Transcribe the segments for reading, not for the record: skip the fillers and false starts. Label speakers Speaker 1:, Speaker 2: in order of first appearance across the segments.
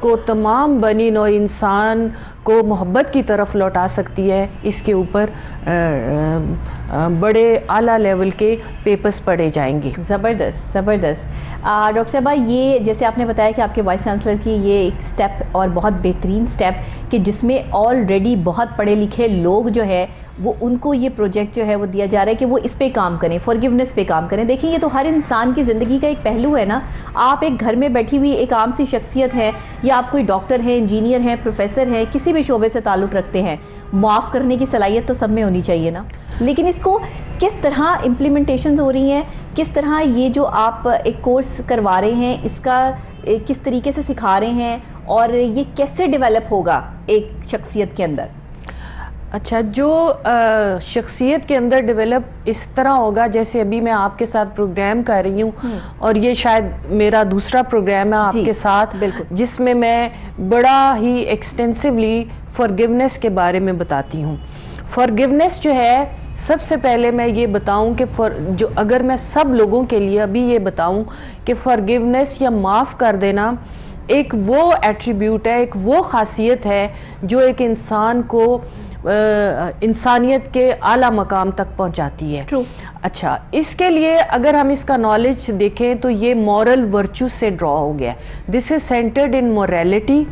Speaker 1: کو تمام بنی نوع انسان کو محبت کی طرف لوٹا سکتی ہے، اس کے اوپر بڑے اعلیٰ لیول کے پیپرز پڑھے جائیں گے۔
Speaker 2: زبردست زبردست۔ ڈاکٹر صاحبہ، یہ جیسے آپ نے بتایا کہ آپ کے وائس چانسلر کی یہ ایک سٹیپ اور بہت بہترین سٹیپ کہ جس میں آلریڈی بہت پڑھے لکھے لوگ جو ہے وہ ان کو یہ پروجیکٹ جو ہے وہ دیا جا رہا ہے کہ وہ اس پہ کام کریں، فارگیونیس پہ کام کریں۔ دیکھیں یہ تو ہر انسان کی زندگی کا ایک پہلو ہے نا۔ آپ ایک گھر میں بیٹھی ہوئی ایک عام سی شخصیت ہے، یا آپ کوئی ڈاکٹر ہیں، انجینئر ہیں، پروفیسر ہیں، کسی بھی شعبے سے تعلق رکھتے ہیں، معاف کرنے کی صلاحیت تو سب میں ہونی چاہیے نا۔ لیکن اس کو کس طرح امپلیمنٹیشنز ہو رہی ہیں، کس طرح یہ جو آپ ایک کورس کروا رہے ہیں اس کا کس طریقے سے سکھا رہے ہیں، اور یہ کیسے ڈیولپ ہوگا ایک شخصیت کے اندر؟
Speaker 1: اچھا، جو شخصیت کے اندر ڈیولپ اس طرح ہوگا جیسے ابھی میں آپ کے ساتھ پروگرام کر رہی ہوں، اور یہ شاید میرا دوسرا پروگرام ہے آپ کے ساتھ، جس میں میں بڑا ہی ایکسٹینسولی فارگیونیس کے بارے میں بتاتی ہوں۔ فارگیونیس جو ہے، سب سے پہلے میں یہ بتاؤں کہ جو اگر میں سب لوگوں کے لیے ابھی یہ بتاؤں کہ فارگیونیس یا معاف کر دینا ایک وہ ایٹریبیوٹ ہے، ایک وہ خاصیت ہے جو ایک انسان کو انسانیت کے اعلیٰ مقام تک پہنچاتی ہے۔ اچھا، اس کے لیے اگر ہم اس کا نالج دیکھیں تو یہ مورل ورچو سے ڈرا ہو گیا ہے۔ This is centred in morality,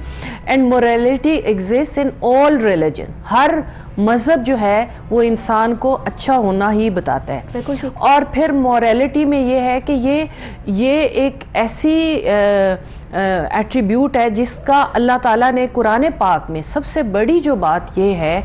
Speaker 1: and morality exist in all religion. ہر مذہب جو ہے وہ انسان کو اچھا ہونا ہی بتاتا ہے۔ اور پھر موریلٹی میں یہ ہے کہ یہ ایک ایسی ایٹریبیوٹ ہے جس کا اللہ تعالیٰ نے قرآن پاک میں، سب سے بڑی جو بات یہ ہے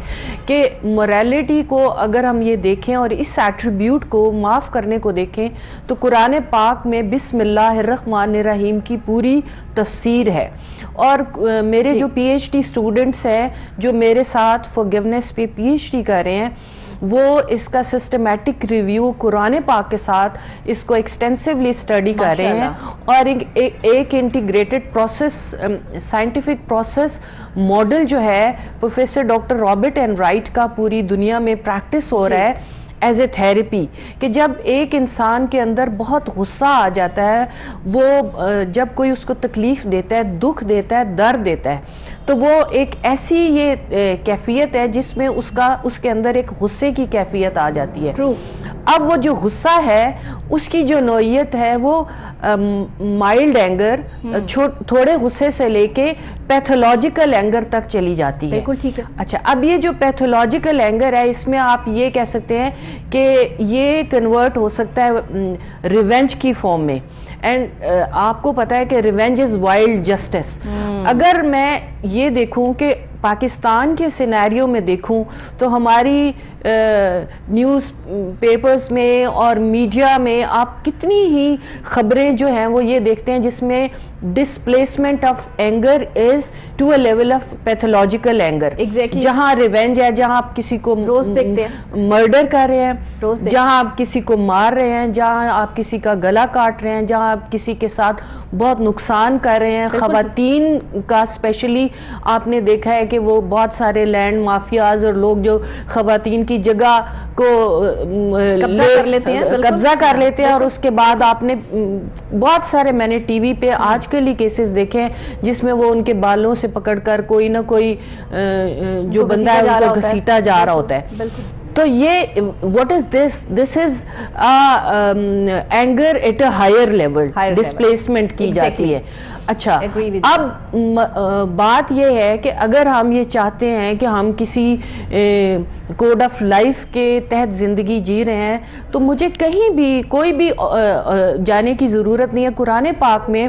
Speaker 1: کہ موریلٹی کو اگر ہم یہ دیکھیں اور اس ایٹریبیوٹ کو معاف کرنے کو دیکھیں تو قرآن پاک میں بسم اللہ الرحمن الرحیم کی پوری تفسیر ہے۔ اور میرے جو پی ایچ ڈی اسٹوڈنٹس ہیں جو میرے ساتھ فارگیونیس پہ پی ایچ ڈی کر رہے ہیں، وہ اس کا سسٹمیٹک ریویو قرآن پاک کے ساتھ اس کو ایکسٹینسولی اسٹڈی کر رہے ہیں، اور ایک integrated process, scientific process model جو ہے professor doctor Robert N Wright کا پوری دنیا میں پریکٹس ہو رہا ہے ایز اے تھیراپی، کہ جب ایک انسان کے اندر بہت غصہ آ جاتا ہے، وہ جب کوئی اس کو تکلیف دیتا ہے، دکھ دیتا ہے، درد دیتا ہے، تو وہ ایک ایسی یہ کیفیت ہے جس میں اس کے اندر ایک غصے کی کیفیت آ جاتی ہے۔ اب وہ جو غصہ ہے اس کی جو نوعیت ہے وہ مائلڈ اینگر، تھوڑے غصے سے لے کے پیتھولوجیکل اینگر تک چلی جاتی ہے۔
Speaker 2: بالکل ٹھیک ہے۔
Speaker 1: اچھا، اب یہ جو پیتھولوجیکل اینگر ہے، اس میں آپ یہ کہہ سکتے ہیں کہ یہ کنورٹ ہو سکتا ہے ریونج کی فارم میں، اینڈ آپ کو پتا ہے کہ ریونج از وائلڈ جسٹس۔ اگر میں یہ دیکھوں کہ پاکستان کے سینیریو میں دیکھوں تو ہماری نیوز پیپرز میں اور میڈیا میں آپ کتنی ہی خبریں جو ہیں وہ یہ دیکھتے ہیں جس میں displacement of anger is to a level of pathological anger, جہاں ریونج ہے، جہاں آپ کسی کو مرڈر کر رہے ہیں، جہاں آپ کسی کو مار رہے ہیں، جہاں آپ کسی کا گلا کاٹ رہے ہیں، جہاں آپ کسی کے ساتھ بہت نقصان کر رہے ہیں۔ خواتین کا اسپیشلی آپ نے دیکھا ہے کہ وہ بہت سارے لینڈ مافیاز اور لوگ جو خواتین کی جگہ کو قبضہ کر لیتے ہیں، اور اس کے بعد آپ نے بہت سارے، میں نے ٹی وی پہ آج کل ہی کیسز دیکھے ہیں جس میں وہ ان کے بالوں سے پکڑ کر کوئی نہ کوئی جو بندہ ہے ان کو گھسیٹا جا رہا ہوتا ہے۔ تو یہ what is this is anger at a higher level، displacement کی جاتی ہے۔ اچھا، اب بات یہ ہے کہ اگر ہم یہ چاہتے ہیں کہ ہم کسی کوڈ آف لائف کے تحت زندگی جی رہے ہیں تو مجھے کہیں بھی کوئی بھی جانے کی ضرورت نہیں ہے۔ قرآن پاک میں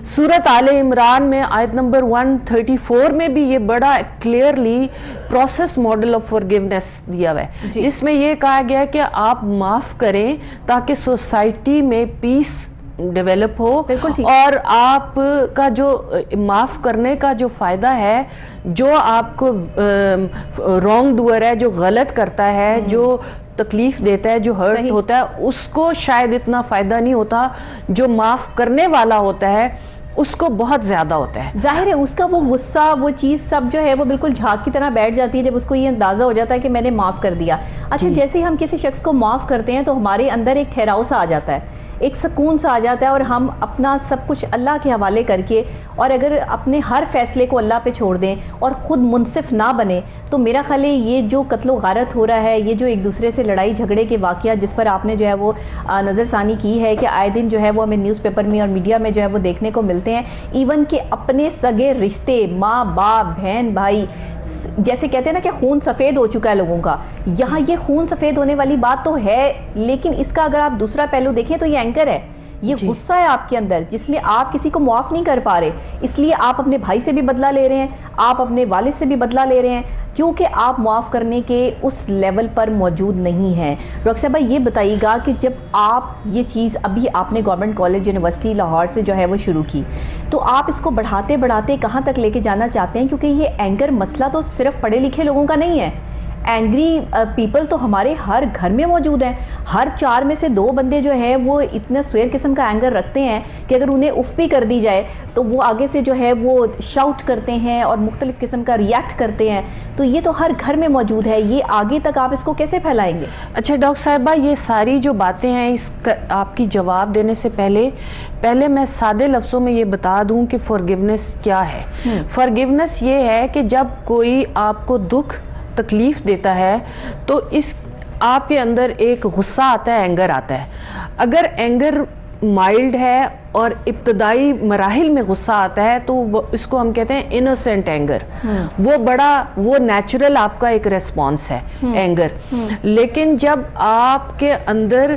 Speaker 1: سورت آل عمران میں آیت نمبر 134 میں بھی یہ بڑا clearly process model of forgiveness دیا ہوا ہے، جس میں یہ کہا گیا ہے کہ آپ معاف کریں تاکہ سوسائٹی میں پیس ڈیولپ ہو، اور آپ کا جو معاف کرنے کا جو فائدہ ہے، جو آپ کو رانگ ڈوئر ہے، جو غلط کرتا ہے، جو تکلیف دیتا ہے، جو ہرٹ ہوتا ہے، اس کو شاید اتنا فائدہ نہیں ہوتا، جو معاف کرنے والا ہوتا ہے اس کو بہت زیادہ ہوتا ہے۔
Speaker 2: ظاہر ہے اس کا وہ غصہ، وہ چیز سب جو ہے وہ بالکل جھاگ کی طرح بیٹھ جاتی ہے جب اس کو یہ اندازہ ہو جاتا ہے کہ میں نے معاف کر دیا۔ اچھا، جیسے ہم کسی شخص کو معاف کرتے ہیں تو ہمارے اندر ایک ٹھہراؤ سا آ جاتا ہے، ایک سکون سا آ جاتا ہے، اور ہم اپنا سب کچھ اللہ کے حوالے کر کے اور اگر اپنے ہر فیصلے کو اللہ پہ چھوڑ دیں اور خود منصف نہ بنے، تو میرا خیال ہے یہ جو قتل و غارت ہو رہا ہے، یہ جو ایک دوسرے سے لڑائی جھگڑے کے واقعات جس پر آپ نے جو ہے وہ نظر ثانی کی ہے کہ آئے دن جو ہے وہ ہمیں نیوز پیپر میں اور میڈیا میں جو ہے وہ دیکھنے کو ملتے ہیں، ایون کہ اپنے سگے رشتے، ماں باپ، بہن بھائی، جیسے کہتے ہیں نا کہ خون سفید ہو چکا ہے لوگوں کا، یہاں یہ خون سفید ہونے والی بات تو ہے، لیکن اس کا اگر آپ دوسرا پہلو دیکھیں تو یہ اینگر ہے، یہ غصہ ہے آپ کے اندر جس میں آپ کسی کو معاف نہیں کر پا رہے، اس لیے آپ اپنے بھائی سے بھی بدلہ لے رہے ہیں، آپ اپنے والد سے بھی بدلہ لے رہے ہیں، کیونکہ آپ معاف کرنے کے اس لیول پر موجود نہیں ہیں۔ ڈاکٹر صاحبہ یہ بتائیے گا کہ جب آپ یہ چیز ابھی آپ نے گورنمنٹ کالج یونیورسٹی لاہور سے جو ہے وہ شروع کی، تو آپ اس کو بڑھاتے بڑھاتے کہاں تک لے کے جانا چاہتے ہیں؟ کیونکہ یہ اینگر مسئلہ تو صرف پڑھے لکھے لوگوں کا نہیں ہے، اینگری پیپل تو ہمارے ہر گھر میں موجود ہیں، ہر 4 میں سے 2 بندے جو ہیں وہ اتنا سویر قسم کا اینگر رکھتے ہیں کہ اگر انہیں اف بھی کر دی جائے تو وہ آگے سے جو ہے وہ شاؤٹ کرتے ہیں اور مختلف قسم کا ریئیکٹ کرتے ہیں، تو یہ تو ہر گھر میں موجود ہے، یہ آگے تک آپ اس کو کیسے پھیلائیں گے؟
Speaker 1: اچھا ڈاکٹر صاحبہ، یہ ساری جو باتیں ہیں اس آپ کی جواب دینے سے پہلے میں سادے لفظوں میں یہ بتا دوں کہ فارگیونیس کیا ہے۔ فارگیونیس یہ ہے کہ جب کوئی آپ کو دکھ تکلیف دیتا ہے تو آپ کے اندر ایک غصہ آتا ہے، اینگر آتا ہے۔ اگر اینگر مائلڈ ہے اور ابتدائی مراحل میں غصہ آتا ہے تو اس کو ہم کہتے ہیں انوسنٹ اینگر، وہ نیچرل آپ کا ایک ریسپانس ہے اینگر۔ لیکن جب آپ کے اندر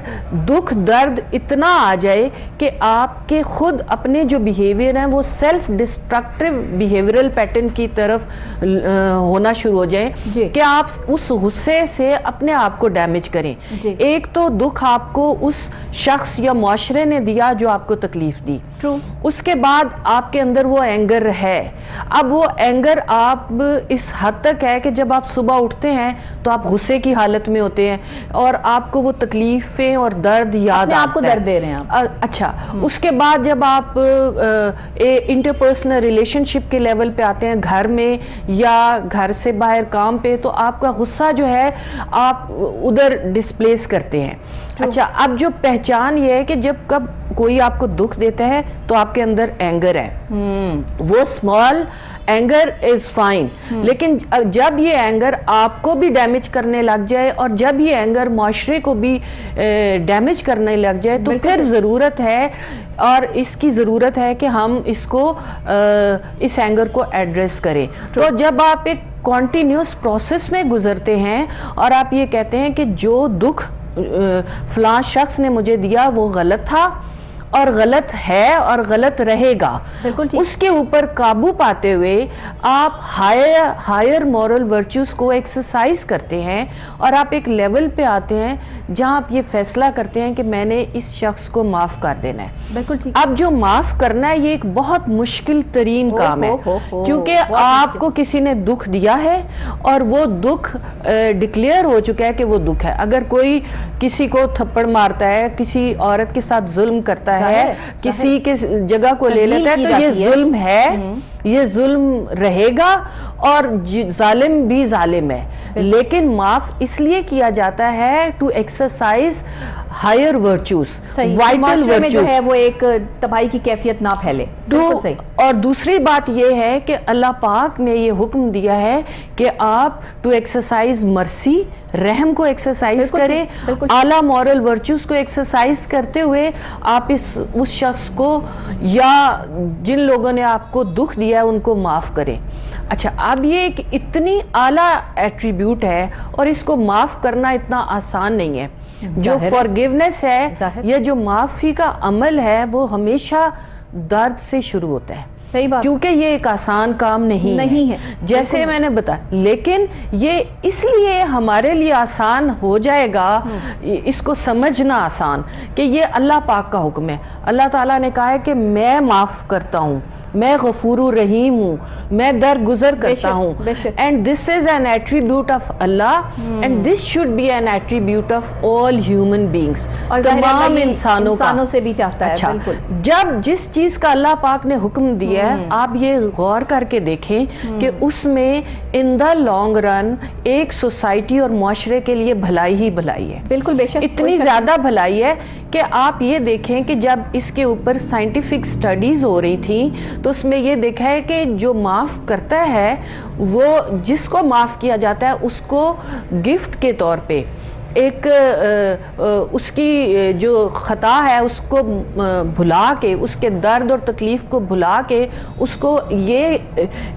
Speaker 1: دکھ درد اتنا آ جائے کہ آپ کے خود اپنے جو بیہیویئر ہیں وہ سیلف ڈسٹرکٹیو بیہیویئرل پیٹرن کی طرف ہونا شروع ہو جائیں کہ آپ اس غصے سے اپنے آپ کو ڈیمیج کریں۔ ایک تو دکھ آپ کو اس شخص یا معاشرے نے دیا جو آپ کو تکلیف دی، اس کے بعد آپ کے اندر وہ اینگر ہے۔ اب وہ اینگر آپ اس حد تک ہے کہ جب آپ صبح اٹھتے ہیں تو آپ غصے کی حالت میں ہوتے ہیں اور آپ کو وہ تکلیفیں اور درد یاد آتا ہے،
Speaker 2: آپ کو درد دے رہے ہیں۔
Speaker 1: اچھا، اس کے بعد جب آپ انٹرپرسنل ریلیشن شپ کے لیول پہ آتے ہیں، گھر میں یا گھر سے باہر کام پہ، تو آپ کا غصہ جو ہے آپ ادھر ڈسپلیس کرتے ہیں۔ اچھا، اب جو پہچان یہ ہے کہ جب کب کوئی آپ کو دکھ دیتا ہے تو آپ کے اندر اینگر ہے، وہ اسمال اینگر از فائن، لیکن جب یہ اینگر آپ کو بھی ڈیمیج کرنے لگ جائے اور جب یہ اینگر معاشرے کو بھی ڈیمیج کرنے لگ جائے تو پھر ضرورت ہے، اور اس کی ضرورت ہے کہ ہم اس اینگر کو ایڈریس کریں۔ تو جب آپ ایک کنٹینیوس پروسیس میں گزرتے ہیں اور آپ یہ کہتے ہیں کہ جو دکھ فلاں شخص نے مجھے دیا وہ غلط تھا اور غلط ہے اور غلط رہے گا، اس کے اوپر قابو پاتے ہوئے آپ ہائر مورل ورچوز کو ایکسرسائز کرتے ہیں اور آپ ایک لیول پہ آتے ہیں جہاں آپ یہ فیصلہ کرتے ہیں کہ میں نے اس شخص کو معاف کر دینا ہے۔
Speaker 2: بالکل ٹھیک۔
Speaker 1: اب جو معاف کرنا ہے یہ ایک بہت مشکل ترین کام ہے، کیونکہ آپ کو کسی نے دکھ دیا ہے اور وہ دکھ ڈکلیئر ہو چکا ہے کہ وہ دکھ ہے۔ اگر کوئی کسی کو تھپڑ مارتا ہے، کسی عورت کے ساتھ ظلم کرتا ہے، کسی کے جگہ کو لے لیتا ہے، تو یہ ظلم ہے، یہ ظلم رہے گا اور ظالم بھی ظالم ہے۔ لیکن معاف اس لیے کیا جاتا ہے to exercise higher virtues, vital virtues, جو ہے
Speaker 2: وہ ایک تباہی کی کیفیت نہ پھیلے۔
Speaker 1: اور دوسری بات یہ ہے کہ اللہ پاک نے یہ حکم دیا ہے کہ آپ ٹو ایکسرسائز مرسی، رحم کو ایکسرسائز کریں، اعلیٰ مورل ورچوز کو ایکسرسائز کرتے ہوئے آپ اس شخص کو یا جن لوگوں نے آپ کو دکھ دیا ہے ان کو معاف کریں۔ اچھا، اب یہ ایک اتنی اعلیٰ ایٹریبیوٹ ہے اور اس کو معاف کرنا اتنا آسان نہیں ہے۔ جو فارگیونیس ہے یا جو معافی کا عمل ہے وہ ہمیشہ درد سے شروع ہوتا ہے،
Speaker 2: صحیح بات،
Speaker 1: کیونکہ یہ ایک آسان کام نہیں ہے جیسے میں نے بتایا، لیکن یہ اس لیے ہمارے لیے آسان ہو جائے گا، اس کو سمجھنا آسان کہ یہ اللہ پاک کا حکم ہے۔ اللہ تعالیٰ نے کہا ہے کہ میں معاف کرتا ہوں، میں غفور رحیم ہوں, میں درگزر کرتا ہوں, and this is an attribute of Allah and this should be an attribute of all human beings,
Speaker 2: اور
Speaker 1: تمام انسانوں
Speaker 2: سے بھی چاہتا ہے.
Speaker 1: اچھا, جب جس چیز کا اللہ پاک نے حکم دیا ہے, آپ یہ غور کر کے دیکھیں کہ اس میں ان دا لانگ رن ایک سوسائٹی اور معاشرے کے لیے بھلائی ہی بھلائی ہے.
Speaker 2: بالکل, بے شک,
Speaker 1: اتنی زیادہ بھلائی ہے کہ آپ یہ دیکھیں کہ جب اس کے اوپر سائنٹیفک سٹڈیز ہو رہی تھیں تو اس میں یہ دیکھا ہے کہ جو معاف کرتا ہے وہ جس کو معاف کیا جاتا ہے اس کو گفٹ کے طور پہ ایک اس کی جو خطا ہے اس کو بھلا کے, اس کے درد اور تکلیف کو بھلا کے, اس کو یہ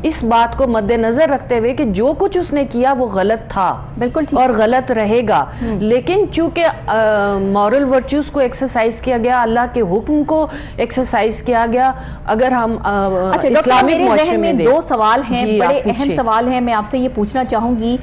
Speaker 1: اس بات کو مد نظر رکھتے ہوئے کہ جو کچھ اس نے کیا وہ غلط تھا, بالکل اور غلط رہے گا, لیکن چونکہ مورل ورچوز کو ایکسرسائز کیا گیا, اللہ کے حکم کو ایکسرسائز کیا گیا. اگر ہم
Speaker 2: اسلامک معاشرے میں دو سوال ہیں, بڑے اہم سوال ہیں, میں آپ سے یہ پوچھنا چاہوں گی.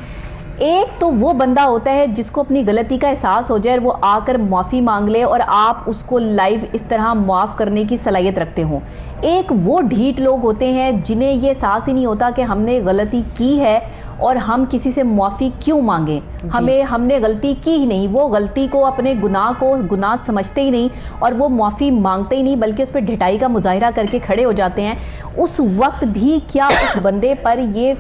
Speaker 2: ایک تو وہ بندہ ہوتا ہے جس کو اپنی غلطی کا احساس ہو جائے اور وہ آ کر معافی مانگ لے اور آپ اس کو لائیو اس طرح معاف کرنے کی صلاحیت رکھتے ہوں. ایک وہ ڈھیٹ لوگ ہوتے ہیں جنہیں یہ احساس ہی نہیں ہوتا کہ ہم نے غلطی کی ہے اور ہم کسی سے معافی کیوں مانگیں, ہم نے غلطی کی ہی نہیں, وہ غلطی کو اپنے گناہ کو گناہ سمجھتے ہی نہیں اور وہ معافی مانگتے ہی نہیں بلکہ اس پہ ڈھٹائی کا مظاہرہ کر کے کھڑے ہو جاتے ہیں. اس وقت بھی کیا اس بندے پر یہ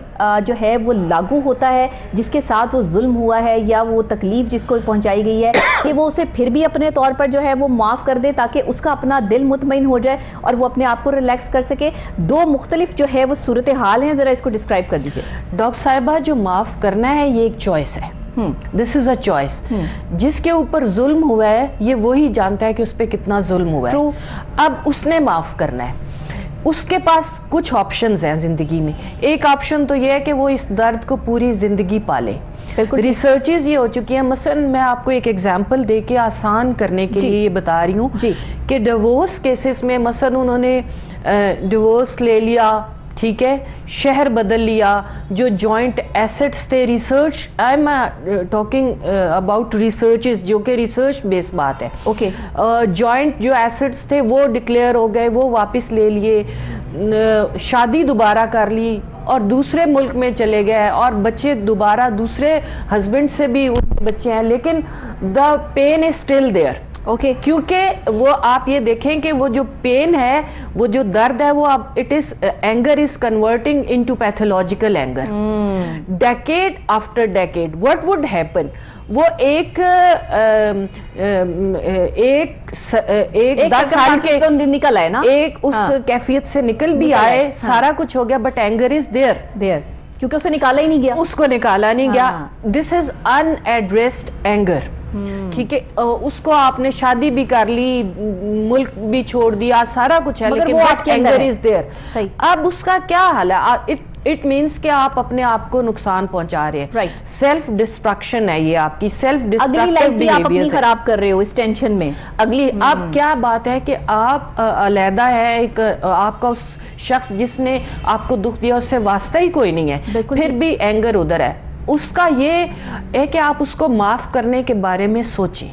Speaker 2: جو ہے وہ لاگو ہوتا ہے جس کے ساتھ وہ ظلم ہوا ہے یا وہ تکلیف جس کو پہنچائی گئی ہے کہ وہ اسے پھر بھی اپنے طور پر جو ہے وہ معاف کر دے تاکہ اس کا اپنا دل مطمئن ہو جائے اور وہ اپنے آپ کو ریلیکس کر سکے؟ دو مختلف جو ہے وہ صورتحال ہیں, ذرا اس کو ڈسکرائب کر دیجئے.
Speaker 1: ڈاکٹر صاحبہ, جو معاف کرنا ہے یہ ایک چوائس ہے. This is a choice. جس کے اوپر ظلم ہوا ہے یہ وہی جانتا ہے کہ اس پہ کتنا ظلم ہوا ہے. اب اس نے معاف کرنا ہے, اس کے پاس کچھ آپشنز ہیں زندگی میں. ایک آپشن تو یہ ہے کہ وہ اس درد کو پوری زندگی پالے. ریسرچز یہ ہو چکی ہیں, مثلا میں آپ کو ایک ایگزامپل دے کے آسان کرنے کے لیے یہ بتا رہی ہوں کہ ڈیورس کیسز میں مثلا انہوں نے ڈیورس لے لیا, ٹھیک ہے, شہر بدل لیا, جو جوائنٹ ایسٹس تھے, research I am talking about researches جو کہ ریسرچ بیس بات ہے, اوکے, جوائنٹ جو ایسٹس تھے وہ ڈکلیئر ہو گئے, وہ واپس لے لیے, شادی دوبارہ کر لی اور دوسرے ملک میں چلے گئے اور بچے دوبارہ دوسرے ہسبینڈ سے بھی ان کے بچے ہیں, لیکن the pain is still there. Okay, کیونکہ وہ آپ یہ دیکھیں کہ وہ جو پین ہے, وہ جو درد ہے, وہ اب it is anger is converting into pathological anger. Decade after decade what would happen, وہ ایک 10 سال کے
Speaker 2: نکل آئے نا,
Speaker 1: ایک اس کیفیت سے نکل بھی آئے, سارا کچھ ہو گیا, بٹ اینگر از دیئر
Speaker 2: کیونکہ اسے نکالا ہی نہیں گیا,
Speaker 1: اس کو نکالا نہیں گیا. دس از ان ایڈریسڈ اینگر. ٹھیک ہے, اس کو آپ نے شادی بھی کر لی, ملک بھی چھوڑ دیا, سارا کچھ ہے, لیکن اینگر از دیئر. اب اس کا کیا حال ہے؟ اٹ مینس کہ آپ اپنے آپ کو نقصان پہنچا رہے ہیں. سیلف ڈسٹرکشن ہے یہ آپ کی, سیلف
Speaker 2: اگلی لائف بھی آپ اپنی خراب کر رہے ہو اس ٹینشن میں.
Speaker 1: اگلی اب کیا بات ہے کہ آپ علیحدہ ہے, ایک آپ کا اس شخص جس نے آپ کو دکھ دیا اس سے واسطہ ہی کوئی نہیں ہے, پھر بھی اینگر ادھر ہے. اس کا یہ ہے کہ آپ اس کو معاف کرنے کے بارے میں سوچیں,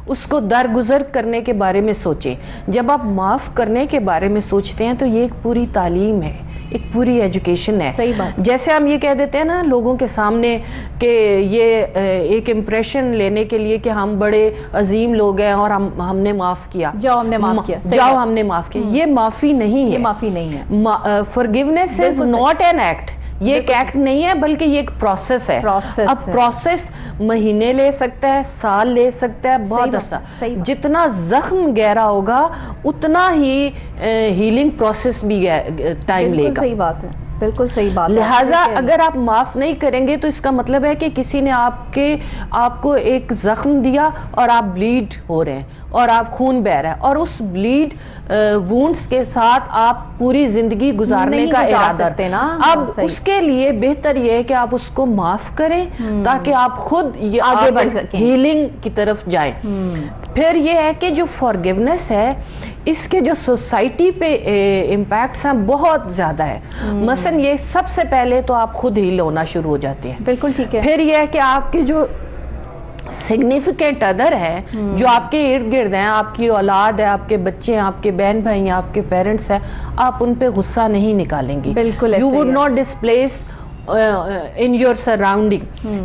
Speaker 1: اس کو درگزر کرنے کے بارے میں سوچیں. جب آپ معاف کرنے کے بارے میں سوچتے ہیں تو یہ ایک پوری تعلیم ہے, ایک پوری ایجوکیشن ہے.
Speaker 2: صحیح بات.
Speaker 1: جیسے ہم یہ کہہ دیتے ہیں نا لوگوں کے سامنے کہ یہ ایک امپریشن لینے کے لیے کہ ہم بڑے عظیم لوگ ہیں اور ہم نے معاف کیا,
Speaker 2: جاؤ ہم نے معاف کیا,
Speaker 1: جاؤ ہم نے معاف کیا. یہ معافی نہیں ہے,
Speaker 2: یہ معافی نہیں ہے.
Speaker 1: forgiveness is not an act. یہ ایک ایکٹ نہیں ہے بلکہ یہ ایک پروسیس ہے. اب پروسیس مہینے لے سکتا ہے, سال لے سکتا ہے, بہت عرصہ. جتنا زخم گہرا ہوگا اتنا ہی ہیلنگ پروسیس بھی ٹائم لے گا.
Speaker 2: صحیح بات ہے, بالکل صحیح بات.
Speaker 1: لہٰذا اگر آپ معاف نہیں کریں گے تو اس کا مطلب ہے کہ کسی نے آپ کو ایک زخم دیا اور آپ بلیڈ ہو رہے ہیں اور آپ خون بہہ رہا ہے, اور اس بلیڈ وونڈز کے ساتھ آپ پوری زندگی گزارنے کا ارادہ رکھتے ہیں. اب اس کے لیے بہتر یہ ہے کہ آپ اس کو معاف کریں تاکہ آپ خود آگے بڑھ سکیں, ہیلنگ کی طرف جائیں. پھر یہ ہے کہ جو فارگیونیس ہے اس کے جو سوسائٹی پہ امپیکٹس ہیں بہت زیادہ ہے. مثلا یہ سب سے پہلے تو آپ خود ہیل ہونا شروع ہو جاتے ہیں.
Speaker 2: بالکل ٹھیک ہے.
Speaker 1: پھر یہ ہے کہ آپ کے جو سگنیفیکینٹ ادر ہے جو آپ کے ارد گرد ہیں، آپ کی اولاد ہے، آپ کے بچے ہیں، آپ کے بہن بھائی ہیں، آپ کے پیرنٹس ہیں، آپ ان پہ غصہ نہیں نکالیں گی.
Speaker 2: بالکل
Speaker 1: you would not displace in your surrounding.